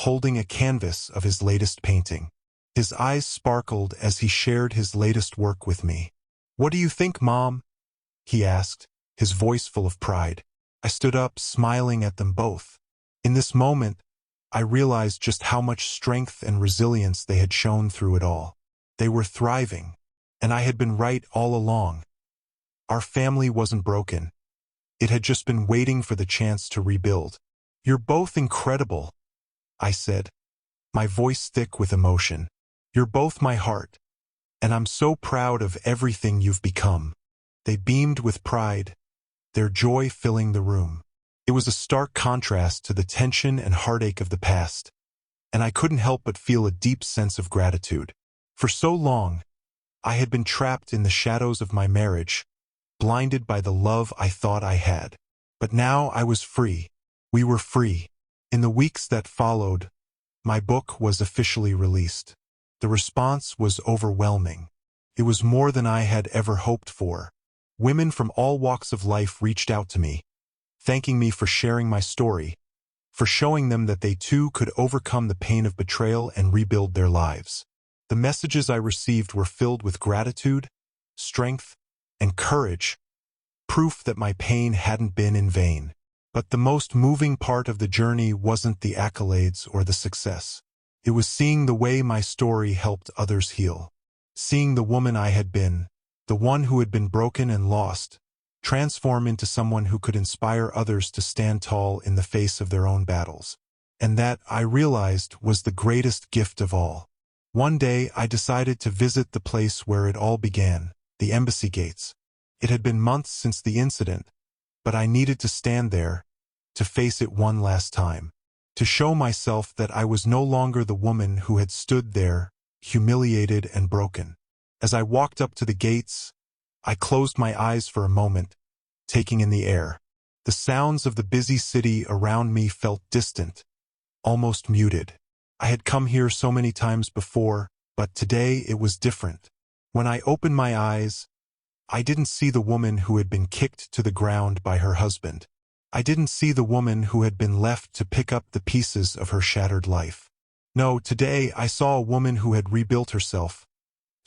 holding a canvas of his latest painting. His eyes sparkled as he shared his latest work with me. "What do you think, Mom?" he asked, his voice full of pride. I stood up, smiling at them both. In this moment, I realized just how much strength and resilience they had shown through it all. They were thriving, and I had been right all along. Our family wasn't broken. It had just been waiting for the chance to rebuild. "You're both incredible," I said, my voice thick with emotion. "You're both my heart, and I'm so proud of everything you've become." They beamed with pride, their joy filling the room. It was a stark contrast to the tension and heartache of the past, and I couldn't help but feel a deep sense of gratitude. For so long, I had been trapped in the shadows of my marriage, blinded by the love I thought I had. But now I was free. We were free. In the weeks that followed, my book was officially released. The response was overwhelming. It was more than I had ever hoped for. Women from all walks of life reached out to me, thanking me for sharing my story, for showing them that they too could overcome the pain of betrayal and rebuild their lives. The messages I received were filled with gratitude, strength, and courage, proof that my pain hadn't been in vain. But the most moving part of the journey wasn't the accolades or the success. It was seeing the way my story helped others heal. Seeing the woman I had been, the one who had been broken and lost, transform into someone who could inspire others to stand tall in the face of their own battles. And that, I realized, was the greatest gift of all. One day, I decided to visit the place where it all began, the embassy gates. It had been months since the incident, but I needed to stand there, to face it one last time, to show myself that I was no longer the woman who had stood there, humiliated and broken. As I walked up to the gates, I closed my eyes for a moment, taking in the air. The sounds of the busy city around me felt distant, almost muted. I had come here so many times before, but today it was different. When I opened my eyes, I didn't see the woman who had been kicked to the ground by her husband. I didn't see the woman who had been left to pick up the pieces of her shattered life. No, today I saw a woman who had rebuilt herself,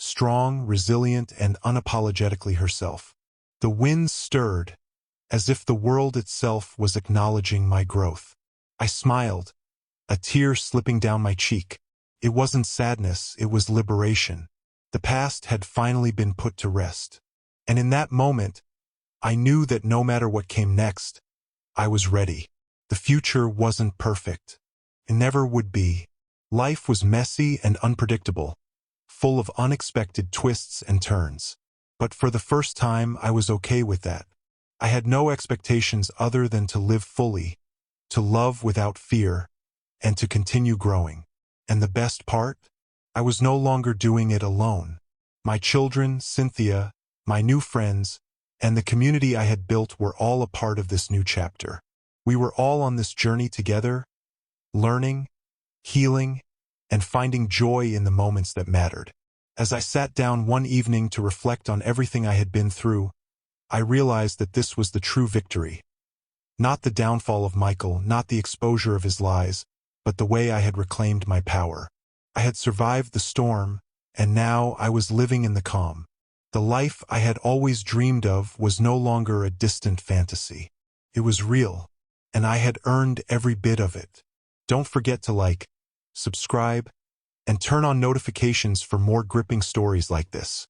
strong, resilient, and unapologetically herself. The winds stirred, as if the world itself was acknowledging my growth. I smiled, a tear slipping down my cheek. It wasn't sadness, it was liberation. The past had finally been put to rest. And in that moment, I knew that no matter what came next, I was ready. The future wasn't perfect. It never would be. Life was messy and unpredictable, full of unexpected twists and turns. But for the first time, I was okay with that. I had no expectations other than to live fully, to love without fear, and to continue growing. And the best part? I was no longer doing it alone. My children, Cynthia, my new friends, and the community I had built were all a part of this new chapter. We were all on this journey together, learning, healing, and finding joy in the moments that mattered. As I sat down one evening to reflect on everything I had been through, I realized that this was the true victory. Not the downfall of Michael, not the exposure of his lies, but the way I had reclaimed my power. I had survived the storm, and now I was living in the calm. The life I had always dreamed of was no longer a distant fantasy. It was real, and I had earned every bit of it. Don't forget to like, subscribe, and turn on notifications for more gripping stories like this.